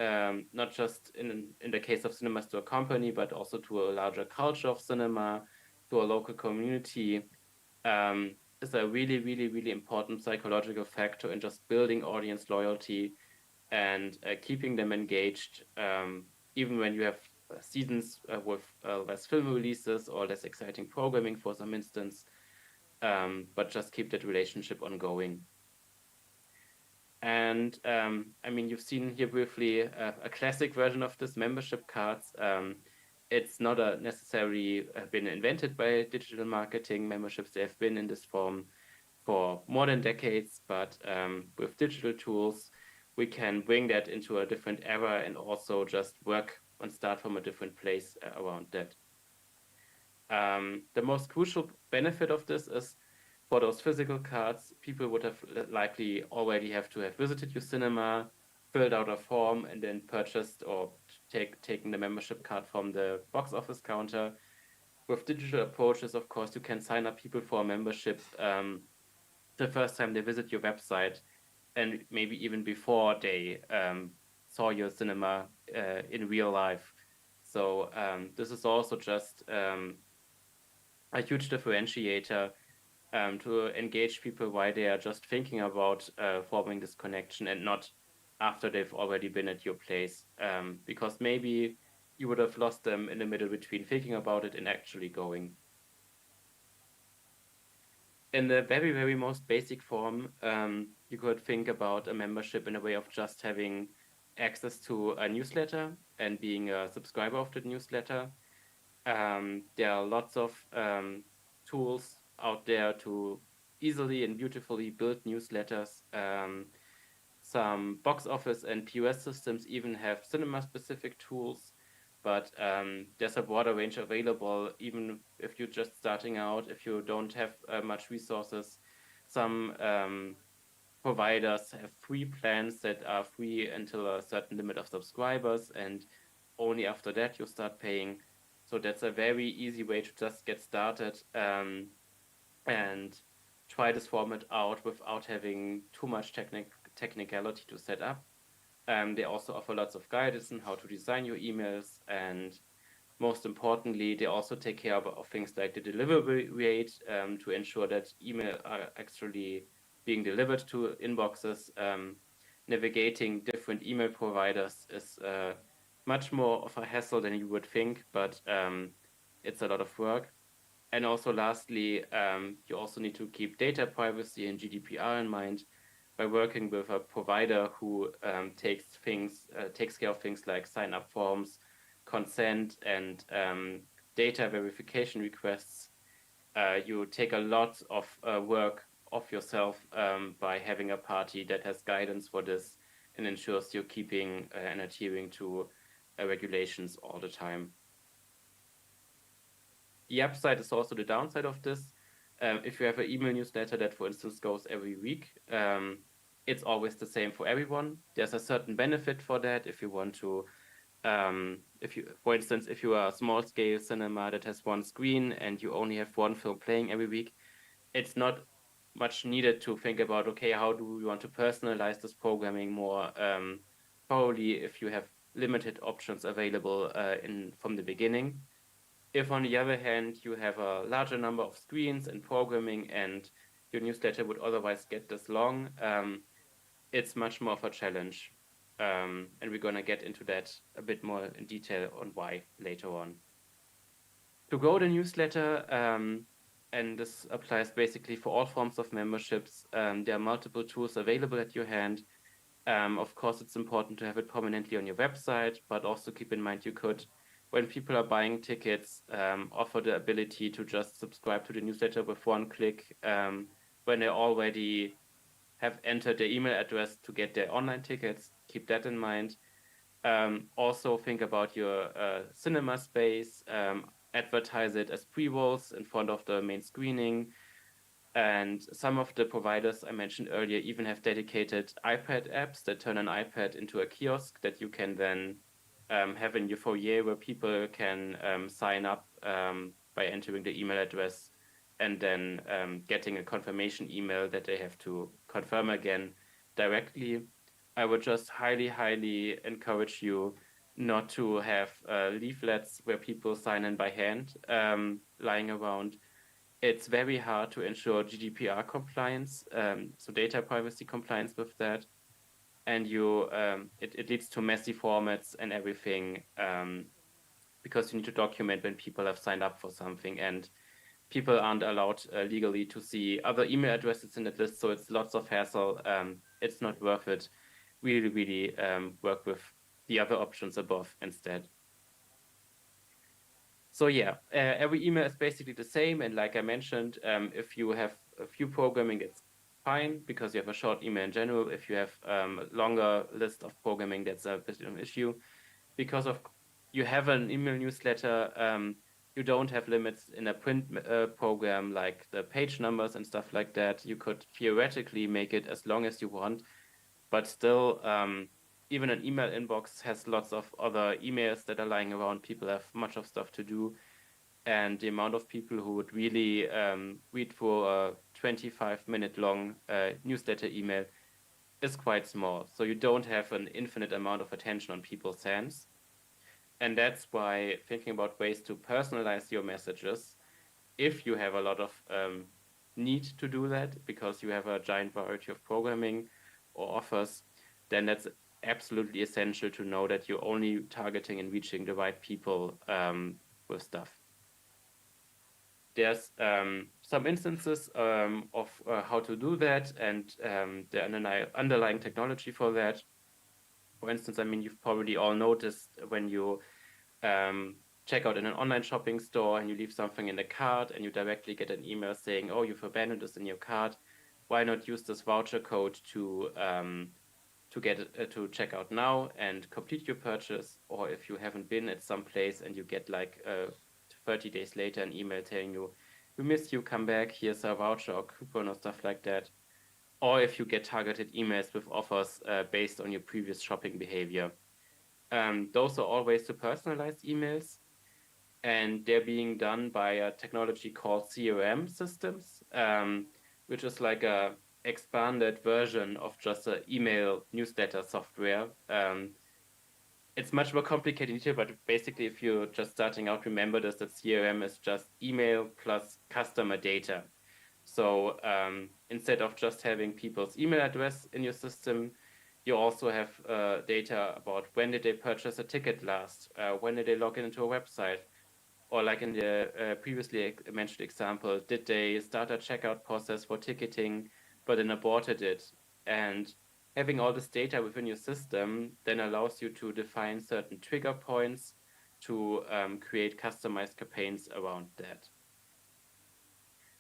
not just in the case of cinemas to a company, but also to a larger culture of cinema, to a local community, is a really, really, really important psychological factor in just building audience loyalty and keeping them engaged, even when you have seasons with less film releases or less exciting programming for some instance, but just keep that relationship ongoing. And I mean, you've seen here briefly a classic version of this, membership cards. It's not necessarily been invented by digital marketing. Memberships, they have been in this form for more than decades, but with digital tools, we can bring that into a different era and also just work and start from a different place around that. The most crucial benefit of this is, for those physical cards, people would have likely already have to have visited your cinema, filled out a form, and then purchased or taking the membership card from the box office counter. With digital approaches, of course, you can sign up people for a membership the first time they visit your website, and maybe even before they saw your cinema in real life. So this is also just a huge differentiator to engage people while they are just thinking about forming this connection, and not after they've already been at your place, because maybe you would have lost them in the middle between thinking about it and actually going. In the very, very most basic form, you could think about a membership in a way of just having access to a newsletter and being a subscriber of the newsletter. There are lots of tools out there to easily and beautifully build newsletters. Some box office and POS systems even have cinema-specific tools, but there's a broader range available, even if you're just starting out, if you don't have much resources. Some providers have free plans that are free until a certain limit of subscribers, and only after that you start paying. So that's a very easy way to just get started and try this format out without having too much technicality to set up. They also offer lots of guidance on how to design your emails, and most importantly, they also take care of things like the delivery rate to ensure that email are actually being delivered to inboxes. Navigating different email providers is much more of a hassle than you would think, but it's a lot of work. And also lastly, you also need to keep data privacy and GDPR in mind by working with a provider who takes care of things like sign-up forms, consent, and data verification requests. You take a lot of work off yourself by having a party that has guidance for this and ensures you're keeping and adhering to regulations all the time. The upside is also the downside of this. If you have an email newsletter that, for instance, goes every week, it's always the same for everyone. There's a certain benefit for that. If you want to, for instance, if you are a small scale cinema that has one screen and you only have one film playing every week, it's not much needed to think about, okay, how do we want to personalize this programming more thoroughly if you have limited options available from the beginning. If, on the other hand, you have a larger number of screens and programming and your newsletter would otherwise get this long, it's much more of a challenge. And we're going to get into that a bit more in detail on why later on. To grow the newsletter, and this applies basically for all forms of memberships, there are multiple tools available at your hand. Of course, it's important to have it prominently on your website, but also keep in mind you could, when people are buying tickets, offer the ability to just subscribe to the newsletter with one click when they already have entered their email address to get their online tickets. Keep that in mind. Also think about your cinema space, advertise it as pre-rolls in front of the main screening. And some of the providers I mentioned earlier even have dedicated iPad apps that turn an iPad into a kiosk that you can then have in your foyer, where people can sign up by entering the email address and then getting a confirmation email that they have to confirm again directly. I would just highly, highly encourage you not to have leaflets where people sign in by hand lying around. It's very hard to ensure GDPR compliance, so data privacy compliance with that. And it leads to messy formats and everything, because you need to document when people have signed up for something, and people aren't allowed legally to see other email addresses in that list, so it's lots of hassle. It's not worth it. Really, really work with the other options above instead. So yeah, every email is basically the same, and like I mentioned, if you have a few programming, it's fine because you have a short email in general. If you have a longer list of programming, that's a bit of an issue. Because you have an email newsletter, you don't have limits in a print program like the page numbers and stuff like that. You could theoretically make it as long as you want, but still, even an email inbox has lots of other emails that are lying around. People have much of stuff to do. And the amount of people who would really read through a 25-minute long newsletter email is quite small. So you don't have an infinite amount of attention on people's hands. And that's why thinking about ways to personalize your messages, if you have a lot of need to do that because you have a giant variety of programming or offers, then that's absolutely essential to know that you're only targeting and reaching the right people with stuff. There's some instances of how to do that and the underlying technology for that. For instance, I mean, you've probably all noticed when you check out in an online shopping store and you leave something in the cart and you directly get an email saying, oh, you've abandoned this in your cart. Why not use this voucher code to get to check out now and complete your purchase? Or if you haven't been at some place and you get like 30 days later an email telling you, we missed you, come back, here's a voucher or coupon or stuff like that. Or if you get targeted emails with offers based on your previous shopping behavior. Those are all ways to personalize emails, and they're being done by a technology called CRM systems, which is like a expanded version of just an email newsletter software. It's much more complicated here, but basically, if you're just starting out, remember this, that CRM is just email plus customer data. So instead of just having people's email address in your system, you also have data about when did they purchase a ticket last, when did they log into a website, or like in the previously mentioned example, did they start a checkout process for ticketing, but then aborted it? And having all this data within your system then allows you to define certain trigger points to create customized campaigns around that.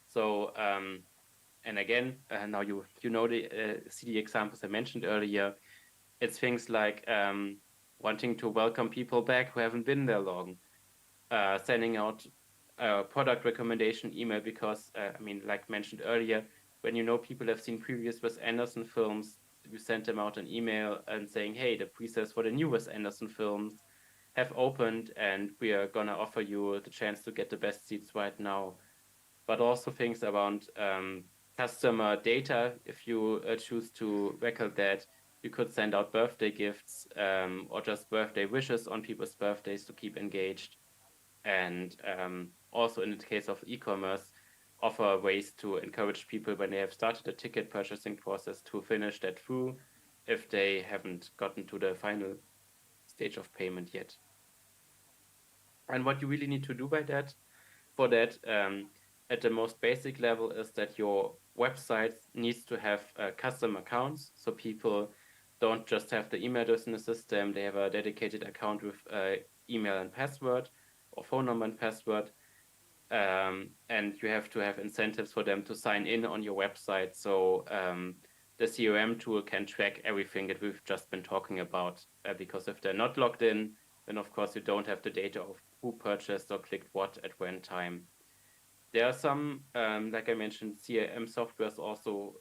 So, and again, now you know see the examples I mentioned earlier. It's things like wanting to welcome people back who haven't been there long, sending out a product recommendation email because, I mean, like mentioned earlier, when you know people have seen previous Wes Anderson films, you send them out an email and saying, hey, the presets for the new Wes Anderson films have opened and we are going to offer you the chance to get the best seats right now. But also things around customer data. If you choose to record that, you could send out birthday gifts or just birthday wishes on people's birthdays to keep engaged. And also in the case of e-commerce, offer ways to encourage people when they have started a ticket purchasing process to finish that through if they haven't gotten to the final stage of payment yet. And what you really need to do for that, at the most basic level, is that your website needs to have custom accounts. So people don't just have the email address in the system, they have a dedicated account with email and password or phone number and password. And you have to have incentives for them to sign in on your website. So the CRM tool can track everything that we've just been talking about. Because if they're not logged in, then of course you don't have the data of who purchased or clicked what at when time. There are some, like I mentioned, CRM softwares also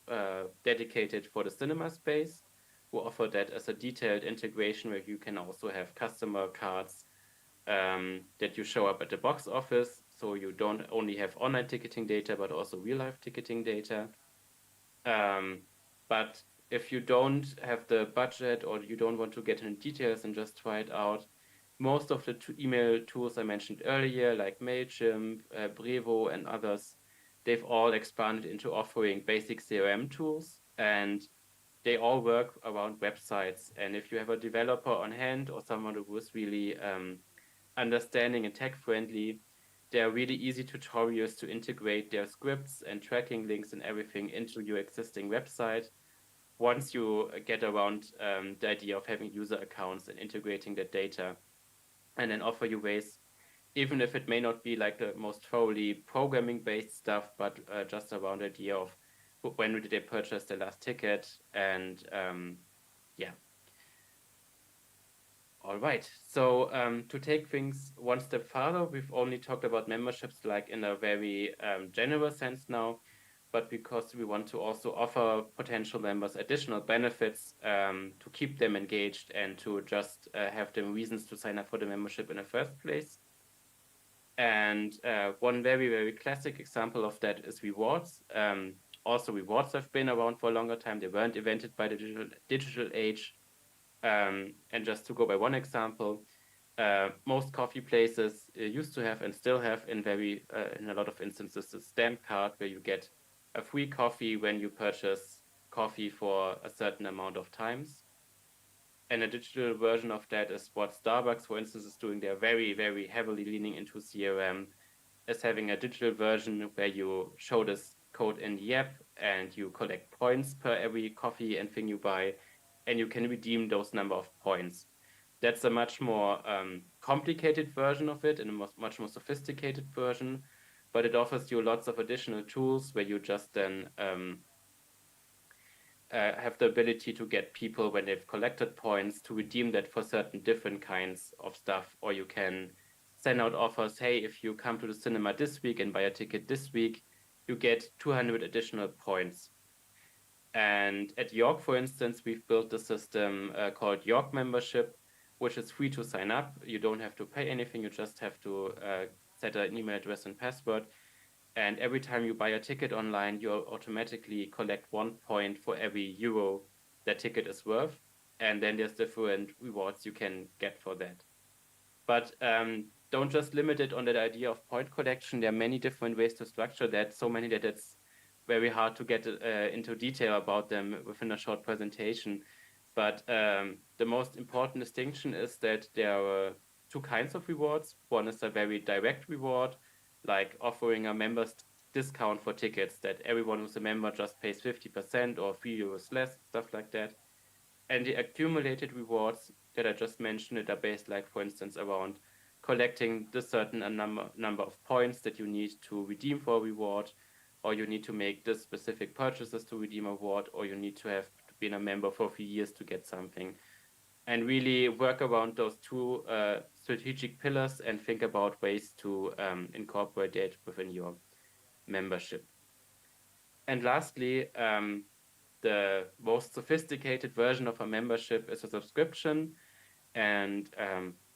dedicated for the cinema space, who offer that as a detailed integration where you can also have customer cards that you show up at the box office. So you don't only have online ticketing data, but also real life ticketing data. But if you don't have the budget or you don't want to get into details and just try it out, most of the email tools I mentioned earlier, like MailChimp, Brevo, and others, they've all expanded into offering basic CRM tools, and they all work around websites. And if you have a developer on hand or someone who is really understanding and tech-friendly, they're really easy tutorials to integrate their scripts and tracking links and everything into your existing website. Once you get around the idea of having user accounts and integrating that data, and then offer you ways, even if it may not be like the most thoroughly programming-based stuff, but just around the idea of when did they purchase their last ticket, and yeah. All right, so to take things one step further, we've only talked about memberships like in a very general sense now. but because we want to also offer potential members additional benefits to keep them engaged and to just have them reasons to sign up for the membership in the first place. And one very, very classic example of that is rewards. Also, rewards have been around for a longer time. They weren't invented by the digital age. And just to go by one example, most coffee places used to have and still have in a lot of instances a stamp card where you get a free coffee when you purchase coffee for a certain amount of times. And a digital version of that is what Starbucks, for instance, is doing. They're very, very heavily leaning into CRM, is having a digital version where you show this code in the app and you collect points per every coffee and thing you buy, and you can redeem those number of points. That's a much more complicated version of it and a much more sophisticated version, but it offers you lots of additional tools where you just then have the ability to get people, when they've collected points, to redeem that for certain different kinds of stuff. Or you can send out offers, hey, if you come to the cinema this week and buy a ticket this week, you get 200 additional points. And at York, for instance, we've built a system called York Membership, which is free to sign up. You don't have to pay anything. You just have to set an email address and password. And every time you buy a ticket online, you automatically collect 1 point for every euro that ticket is worth. And then there's different rewards you can get for that. But don't just limit it on that idea of point collection. There are many different ways to structure that, so many that it's very hard to get into detail about them within a short presentation. But the most important distinction is that there are two kinds of rewards. One is a very direct reward, like offering a member's discount for tickets, that everyone who's a member just pays 50% or €3 less, stuff like that. And the accumulated rewards that I just mentioned that are based, like, for instance, around collecting the certain number of points that you need to redeem for a reward, or you need to make this specific purchases to redeem a reward, or you need to have been a member for 3 years to get something. And really work around those two strategic pillars and think about ways to incorporate it within your membership. And lastly, the most sophisticated version of a membership is a subscription. And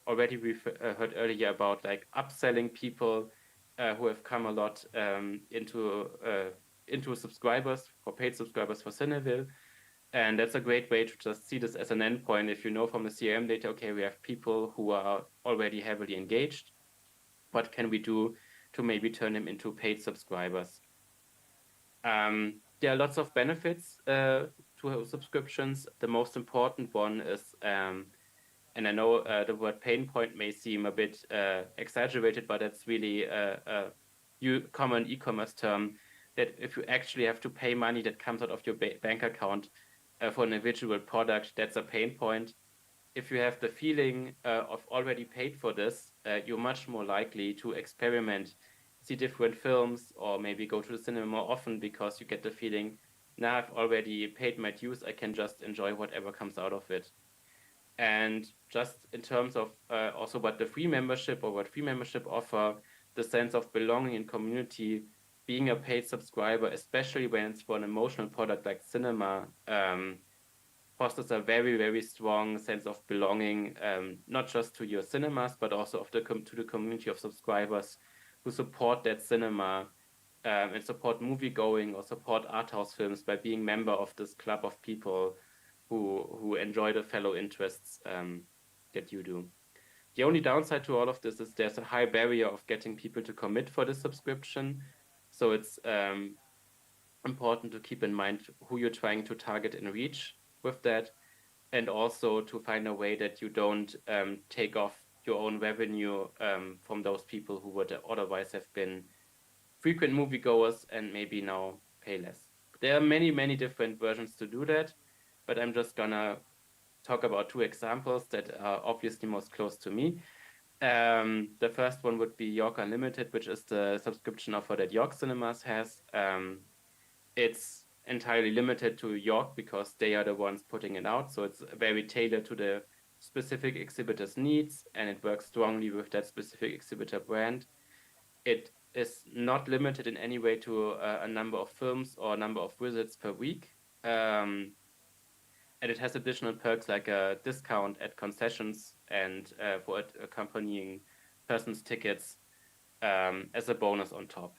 already we've heard earlier about like upselling people who have come a lot into subscribers, for paid subscribers for Cineville. And that's a great way to just see this as an endpoint. If you know from the CRM data, okay, we have people who are already heavily engaged. What can we do to maybe turn them into paid subscribers? There are lots of benefits to subscriptions. The most important one is, and I know the word pain point may seem a bit exaggerated, but it's really a common e-commerce term, that if you actually have to pay money that comes out of your bank account for an individual product, that's a pain point. If you have the feeling of already paid for this, you're much more likely to experiment, see different films, or maybe go to the cinema more often because you get the feeling, now I've already paid my dues, I can just enjoy whatever comes out of it. And just in terms of also what free membership offer, the sense of belonging and community, being a paid subscriber, especially when it's for an emotional product like cinema, fosters a very, very strong sense of belonging, not just to your cinemas, but also to the community of subscribers who support that cinema and support movie going or support art house films by being member of this club of people who enjoy the fellow interests that you do. The only downside to all of this is there's a high barrier of getting people to commit for the subscription. So it's important to keep in mind who you're trying to target and reach with that, and also to find a way that you don't take off your own revenue from those people who would otherwise have been frequent moviegoers and maybe now pay less. There are many, many different versions to do that, but I'm just gonna talk about two examples that are obviously most close to me. The first one would be York Unlimited, which is the subscription offer that York Cinemas has. It's entirely limited to York because they are the ones putting it out. So it's very tailored to the specific exhibitor's needs, and it works strongly with that specific exhibitor brand. It is not limited in any way to a number of films or a number of visits per week. And it has additional perks like a discount at concessions and for accompanying persons' tickets as a bonus on top.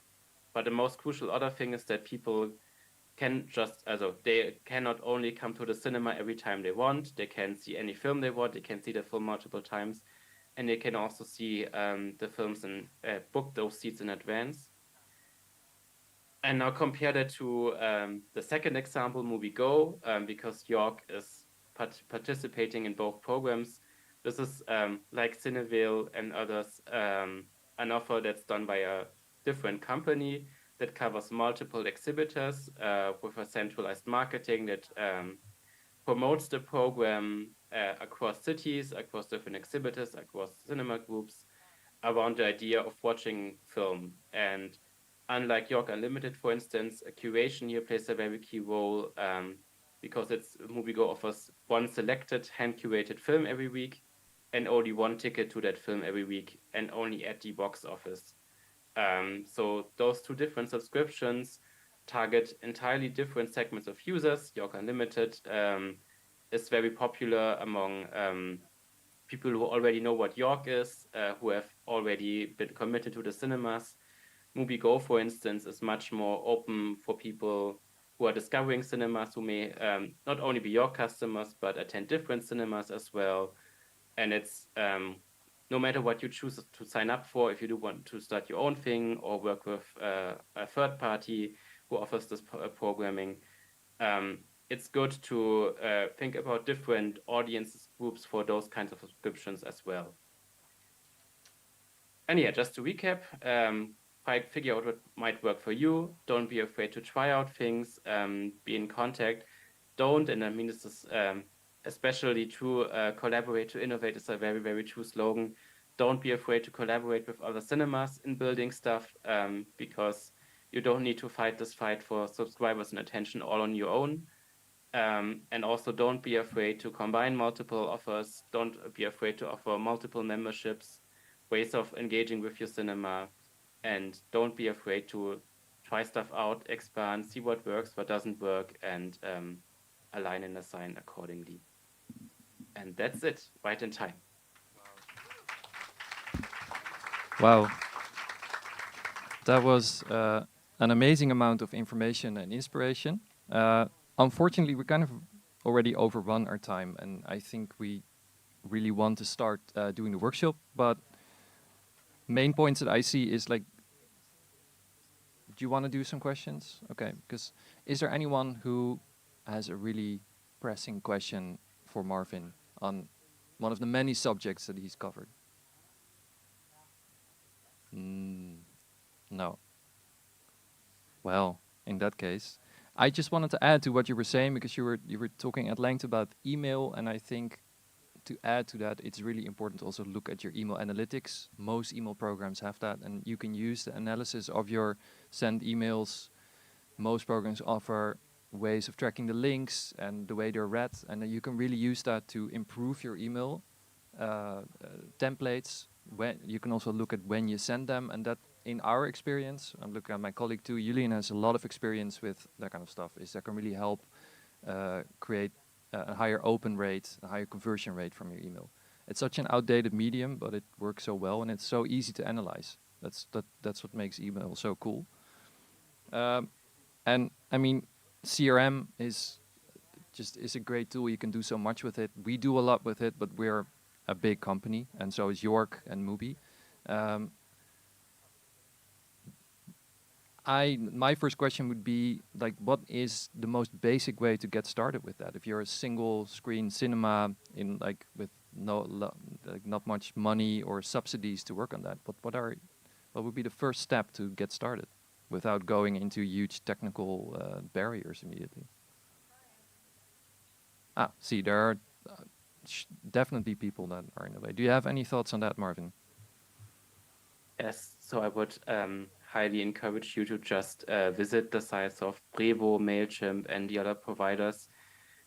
But the most crucial other thing is that people can just, also they can not only come to the cinema every time they want, they can see any film they want, they can see the film multiple times, and they can also see the films and book those seats in advance. And now compare that to the second example, MUBI Go, because York is participating in both programs. This is like Cineville and others, an offer that's done by a different company that covers multiple exhibitors with a centralized marketing that promotes the program across cities, across different exhibitors, across cinema groups, around the idea of watching film. And unlike York Unlimited, for instance, a curation here plays a very key role because it's MovieGo offers one selected hand-curated film every week and only one ticket to that film every week and only at the box office. So those two different subscriptions target entirely different segments of users. York Unlimited is very popular among people who already know what York is, who have already been committed to the cinemas. MUBI Go, for instance, is much more open for people who are discovering cinemas, who may not only be York customers, but attend different cinemas as well. And it's no matter what you choose to sign up for, if you do want to start your own thing or work with a third party who offers this programming, it's good to think about different audience groups for those kinds of subscriptions as well. And yeah, just to recap, figure out what might work for you. Don't be afraid to try out things, be in contact. Don't, and I mean this is especially true, collaborate to innovate is a very, very true slogan. Don't be afraid to collaborate with other cinemas in building stuff because you don't need to fight this fight for subscribers and attention all on your own. And also don't be afraid to combine multiple offers. Don't be afraid to offer multiple memberships, ways of engaging with your cinema. And don't be afraid to try stuff out, expand, see what works, what doesn't work, and align and assign accordingly. And that's it, right in time. Wow. That was an amazing amount of information and inspiration. Unfortunately, we kind of already overrun our time, and I think we really want to start doing the workshop. But main points that I see is like, do you want to do some questions? Okay, because is there anyone who has a really pressing question for Marvin on one of the many subjects that he's covered? No. Well, in that case, I just wanted to add to what you were saying, because you were talking at length about email, and I think to add to that, it's really important to also look at your email analytics. Most email programs have that, and you can use the analysis of your sent emails. Most programs offer ways of tracking the links and the way they're read, and then you can really use that to improve your email templates. When you can also look at when you send them, and that, in our experience, I'm looking at my colleague too, Julien has a lot of experience with that kind of stuff, is that can really help create a higher open rate, a higher conversion rate from your email. It's such an outdated medium, but it works so well, and it's so easy to analyze. That's what makes email so cool. And I mean, CRM is a great tool. You can do so much with it. We do a lot with it, but we're a big company, and so is York and MUBI. My first question would be, like, what is the most basic way to get started with that? If you're a single screen cinema in with not much money or subsidies to work on that, what would be the first step to get started without going into huge technical barriers immediately? See, there are definitely people that are in the way. Do you have any thoughts on that, Marvin? Yes, so I would highly encourage you to just visit the sites of Brevo, MailChimp, and the other providers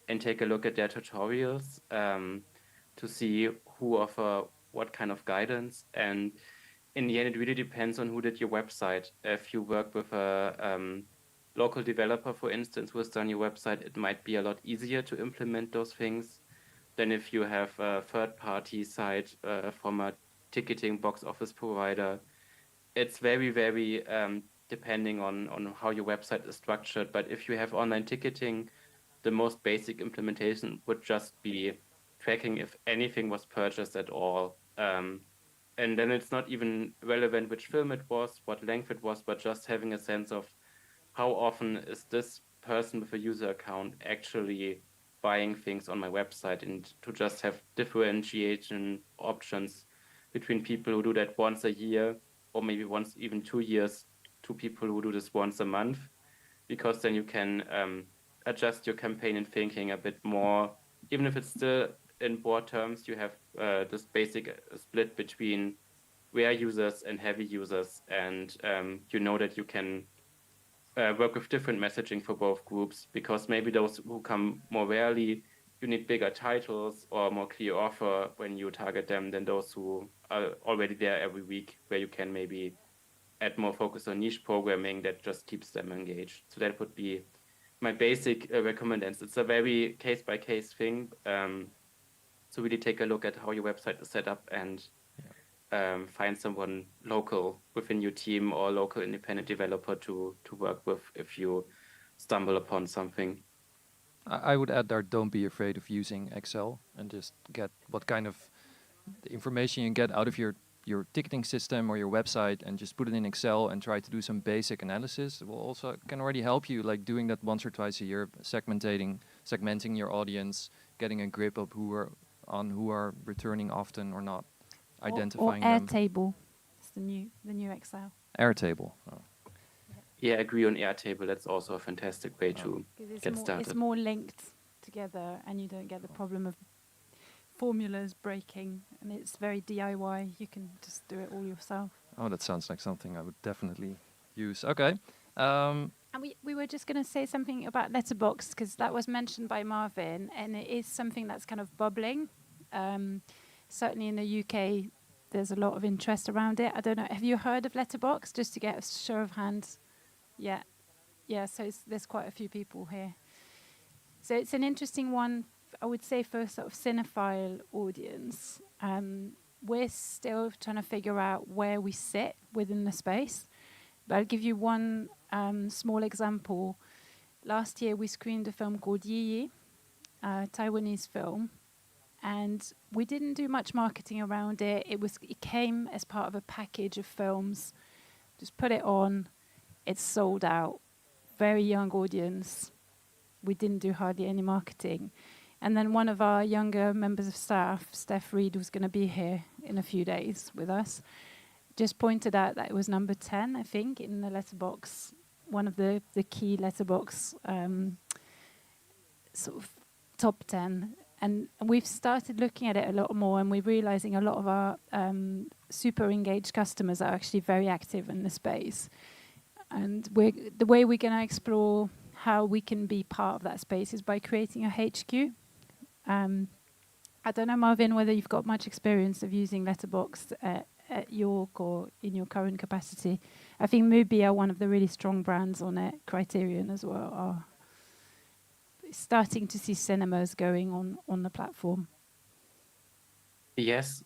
and take a look at their tutorials to see who offer what kind of guidance. And in the end, it really depends on who did your website. If you work with a local developer, for instance, who has done your website, it might be a lot easier to implement those things than if you have a third-party site from a ticketing box office provider. It's very, very depending on how your website is structured. But if you have online ticketing, the most basic implementation would just be tracking if anything was purchased at all. And then it's not even relevant which film it was, what length it was, but just having a sense of how often is this person with a user account actually buying things on my website, and to just have differentiation options between people who do that once a year or maybe once even 2 years to people who do this once a month, because then you can adjust your campaign and thinking a bit more, even if it's still in broad terms. You have this basic split between rare users and heavy users, and you know that you can work with different messaging for both groups, because maybe those who come more rarely, you need bigger titles or more clear offer when you target them than those who are already there every week, where you can maybe add more focus on niche programming that just keeps them engaged. So that would be my basic recommendation. It's a very case by case thing. So really take a look at how your website is set up, and find someone local within your team or local independent developer to work with if you stumble upon something. I would add there, don't be afraid of using Excel and just get what kind of information you can get out of your ticketing system or your website, and just put it in Excel and try to do some basic analysis. It will also can already help you, like doing that once or twice a year, segmenting your audience, getting a grip of who are returning often or not, identifying or them. Airtable. It's the new Excel. Airtable. Oh. Yeah, I agree on Airtable. That's also a fantastic way to get started. It's more linked together, and you don't get the problem of formulas breaking, and it's very DIY. You can just do it all yourself. Oh, that sounds like something I would definitely use. Okay. And we were just going to say something about Letterboxd, because that was mentioned by Marvin, and it is something that's kind of bubbling. Certainly in the UK, there's a lot of interest around it. I don't know. Have you heard of Letterboxd? Just to get a show of hands. Yeah. So there's quite a few people here. So it's an interesting one, I would say, for a sort of cinephile audience. We're still trying to figure out where we sit within the space. But I'll give you one small example. Last year, we screened a film called Yi, a Taiwanese film. And we didn't do much marketing around it. It came as part of a package of films. Just put it on. It's sold out. Very young audience. We didn't do hardly any marketing. And then one of our younger members of staff, Steph Reed, who's going to be here in a few days with us, just pointed out that it was number 10, I think, in the Letterboxd, one of the key Letterboxd sort of top 10. And we've started looking at it a lot more, and we're realizing a lot of our super engaged customers are actually very active in the space. And the way we're going to explore how we can be part of that space is by creating a HQ. I don't know, Marvin, whether you've got much experience of using Letterboxd at York or in your current capacity. I think MUBI are one of the really strong brands on it. Criterion as well are starting to see cinemas going on the platform. Yes.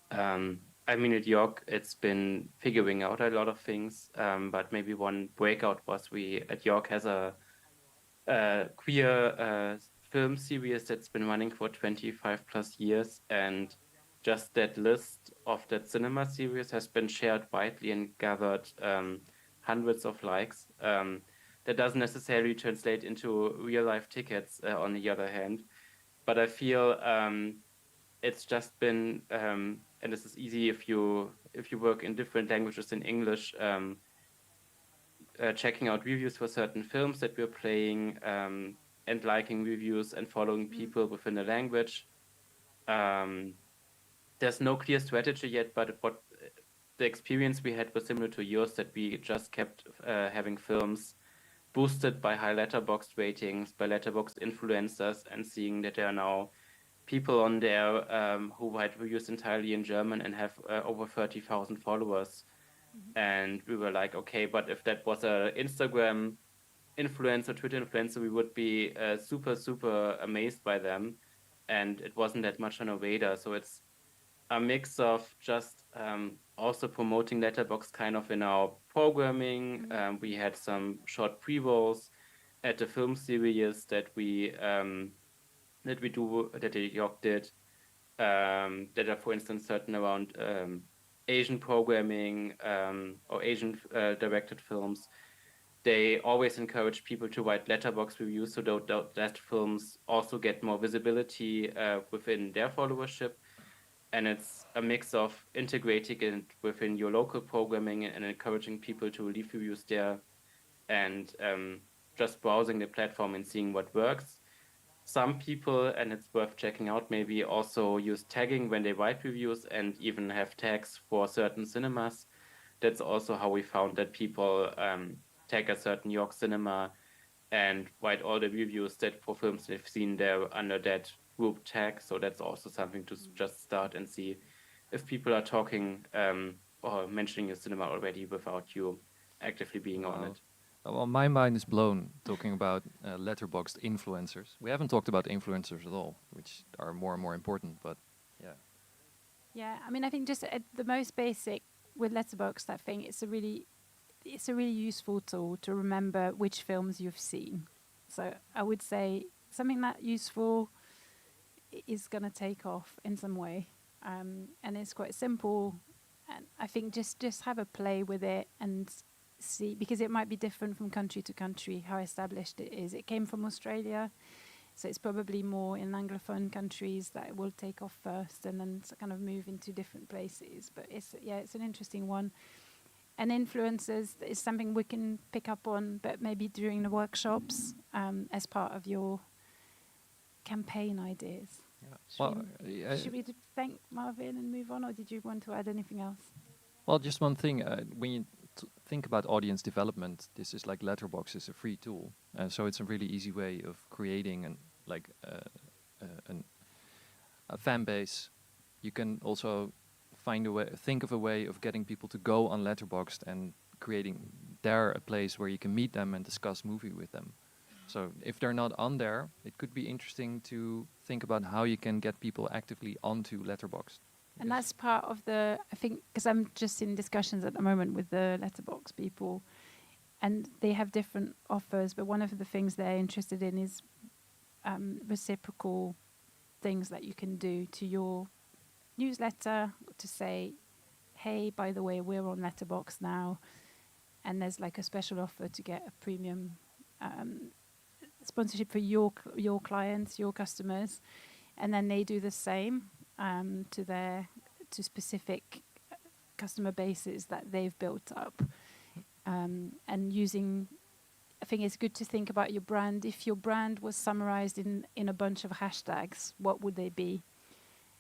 I mean, at York, it's been figuring out a lot of things, but maybe one breakout was at York has a queer film series that's been running for 25 plus years, and just that list of that cinema series has been shared widely and gathered hundreds of likes. That doesn't necessarily translate into real life tickets on the other hand, but I feel it's just been, and this is easy if you work in different languages than English, checking out reviews for certain films that we're playing, and liking reviews and following people within the language. There's no clear strategy yet, but what the experience we had was similar to yours, that we just kept having films boosted by high Letterboxd ratings, by Letterboxd influencers, and seeing that there are now people on there who write reviews entirely in German and have over 30,000 followers. And we were like, okay, but if that was a Instagram influencer, Twitter influencer, we would be super amazed by them. And it wasn't that much on our radar. So it's a mix of just also promoting Letterboxd kind of in our programming. We had some short pre-rolls at the film series that we do, that the York did, that are, for instance, certain around Asian programming or Asian directed films. They always encourage people to write letterbox reviews so that films also get more visibility within their followership. And it's a mix of integrating it within your local programming and encouraging people to leave reviews there, and just browsing the platform and seeing what works. Some people, and it's worth checking out, maybe also use tagging when they write reviews and even have tags for certain cinemas. That's also how we found that people tag a certain York cinema and write all the reviews that for films they've seen there under that group tag. So that's also something to just start and see if people are talking or mentioning your cinema already without you actively being on Wow. it. Well, my mind is blown talking about letterboxed influencers. We haven't talked about influencers at all, which are more and more important. But yeah, Yeah, I mean, I think just at the most basic with Letterboxd, I think it's a really useful tool to remember which films you've seen. So I would say something that useful is going to take off in some way, and it's quite simple. And I think just have a play with it and see, because it might be different from country to country how established it is. It came from Australia, so it's probably more in Anglophone countries that it will take off first and then kind of move into different places. But it's an interesting one. And influencers is something we can pick up on, but maybe during the workshops as part of your campaign ideas. Should we thank Marvin and move on, or did you want to add anything else? well, just one thing. When you think about audience development, this is like Letterboxd is a free tool, and so it's a really easy way of creating a fan base. You can also think of a way of getting people to go on Letterboxd and creating there a place where you can meet them and discuss movie with them. So if they're not on there, it could be interesting to think about how you can get people actively onto Letterboxd. And that's part of the, I think, because I'm just in discussions at the moment with the Letterboxd people, and they have different offers, but one of the things they're interested in is reciprocal things that you can do to your newsletter to say, hey, by the way, we're on Letterboxd now, and there's like a special offer to get a premium sponsorship for your clients, your customers, and then they do the same to specific customer bases that they've built up, and using. I think it's good to think about your brand. If your brand was summarized in a bunch of hashtags, what would they be?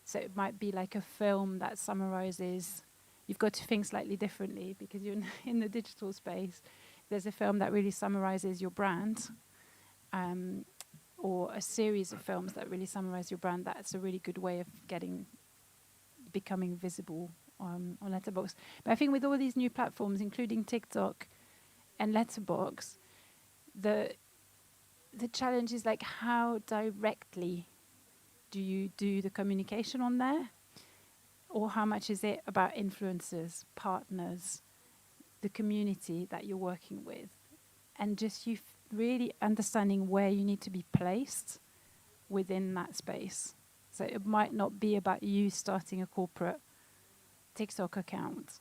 So it might be like a film that summarizes. You've got to think slightly differently because you're in the digital space. There's a film that really summarizes your brand, or a series of films that really summarize your brand. That's a really good way of becoming visible on Letterboxd. But I think with all these new platforms, including TikTok and Letterboxd, the challenge is like how directly do you do the communication on there, or how much is it about influencers, partners, the community that you're working with, and just you really understanding where you need to be placed within that space. So it might not be about you starting a corporate TikTok account.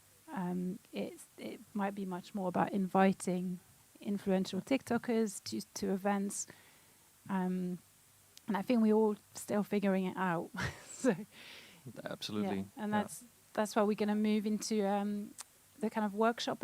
It might be much more about inviting influential TikTokers to events. And I think we're all still figuring it out. So Absolutely. yeah, and that's why we're going to move into the kind of workshop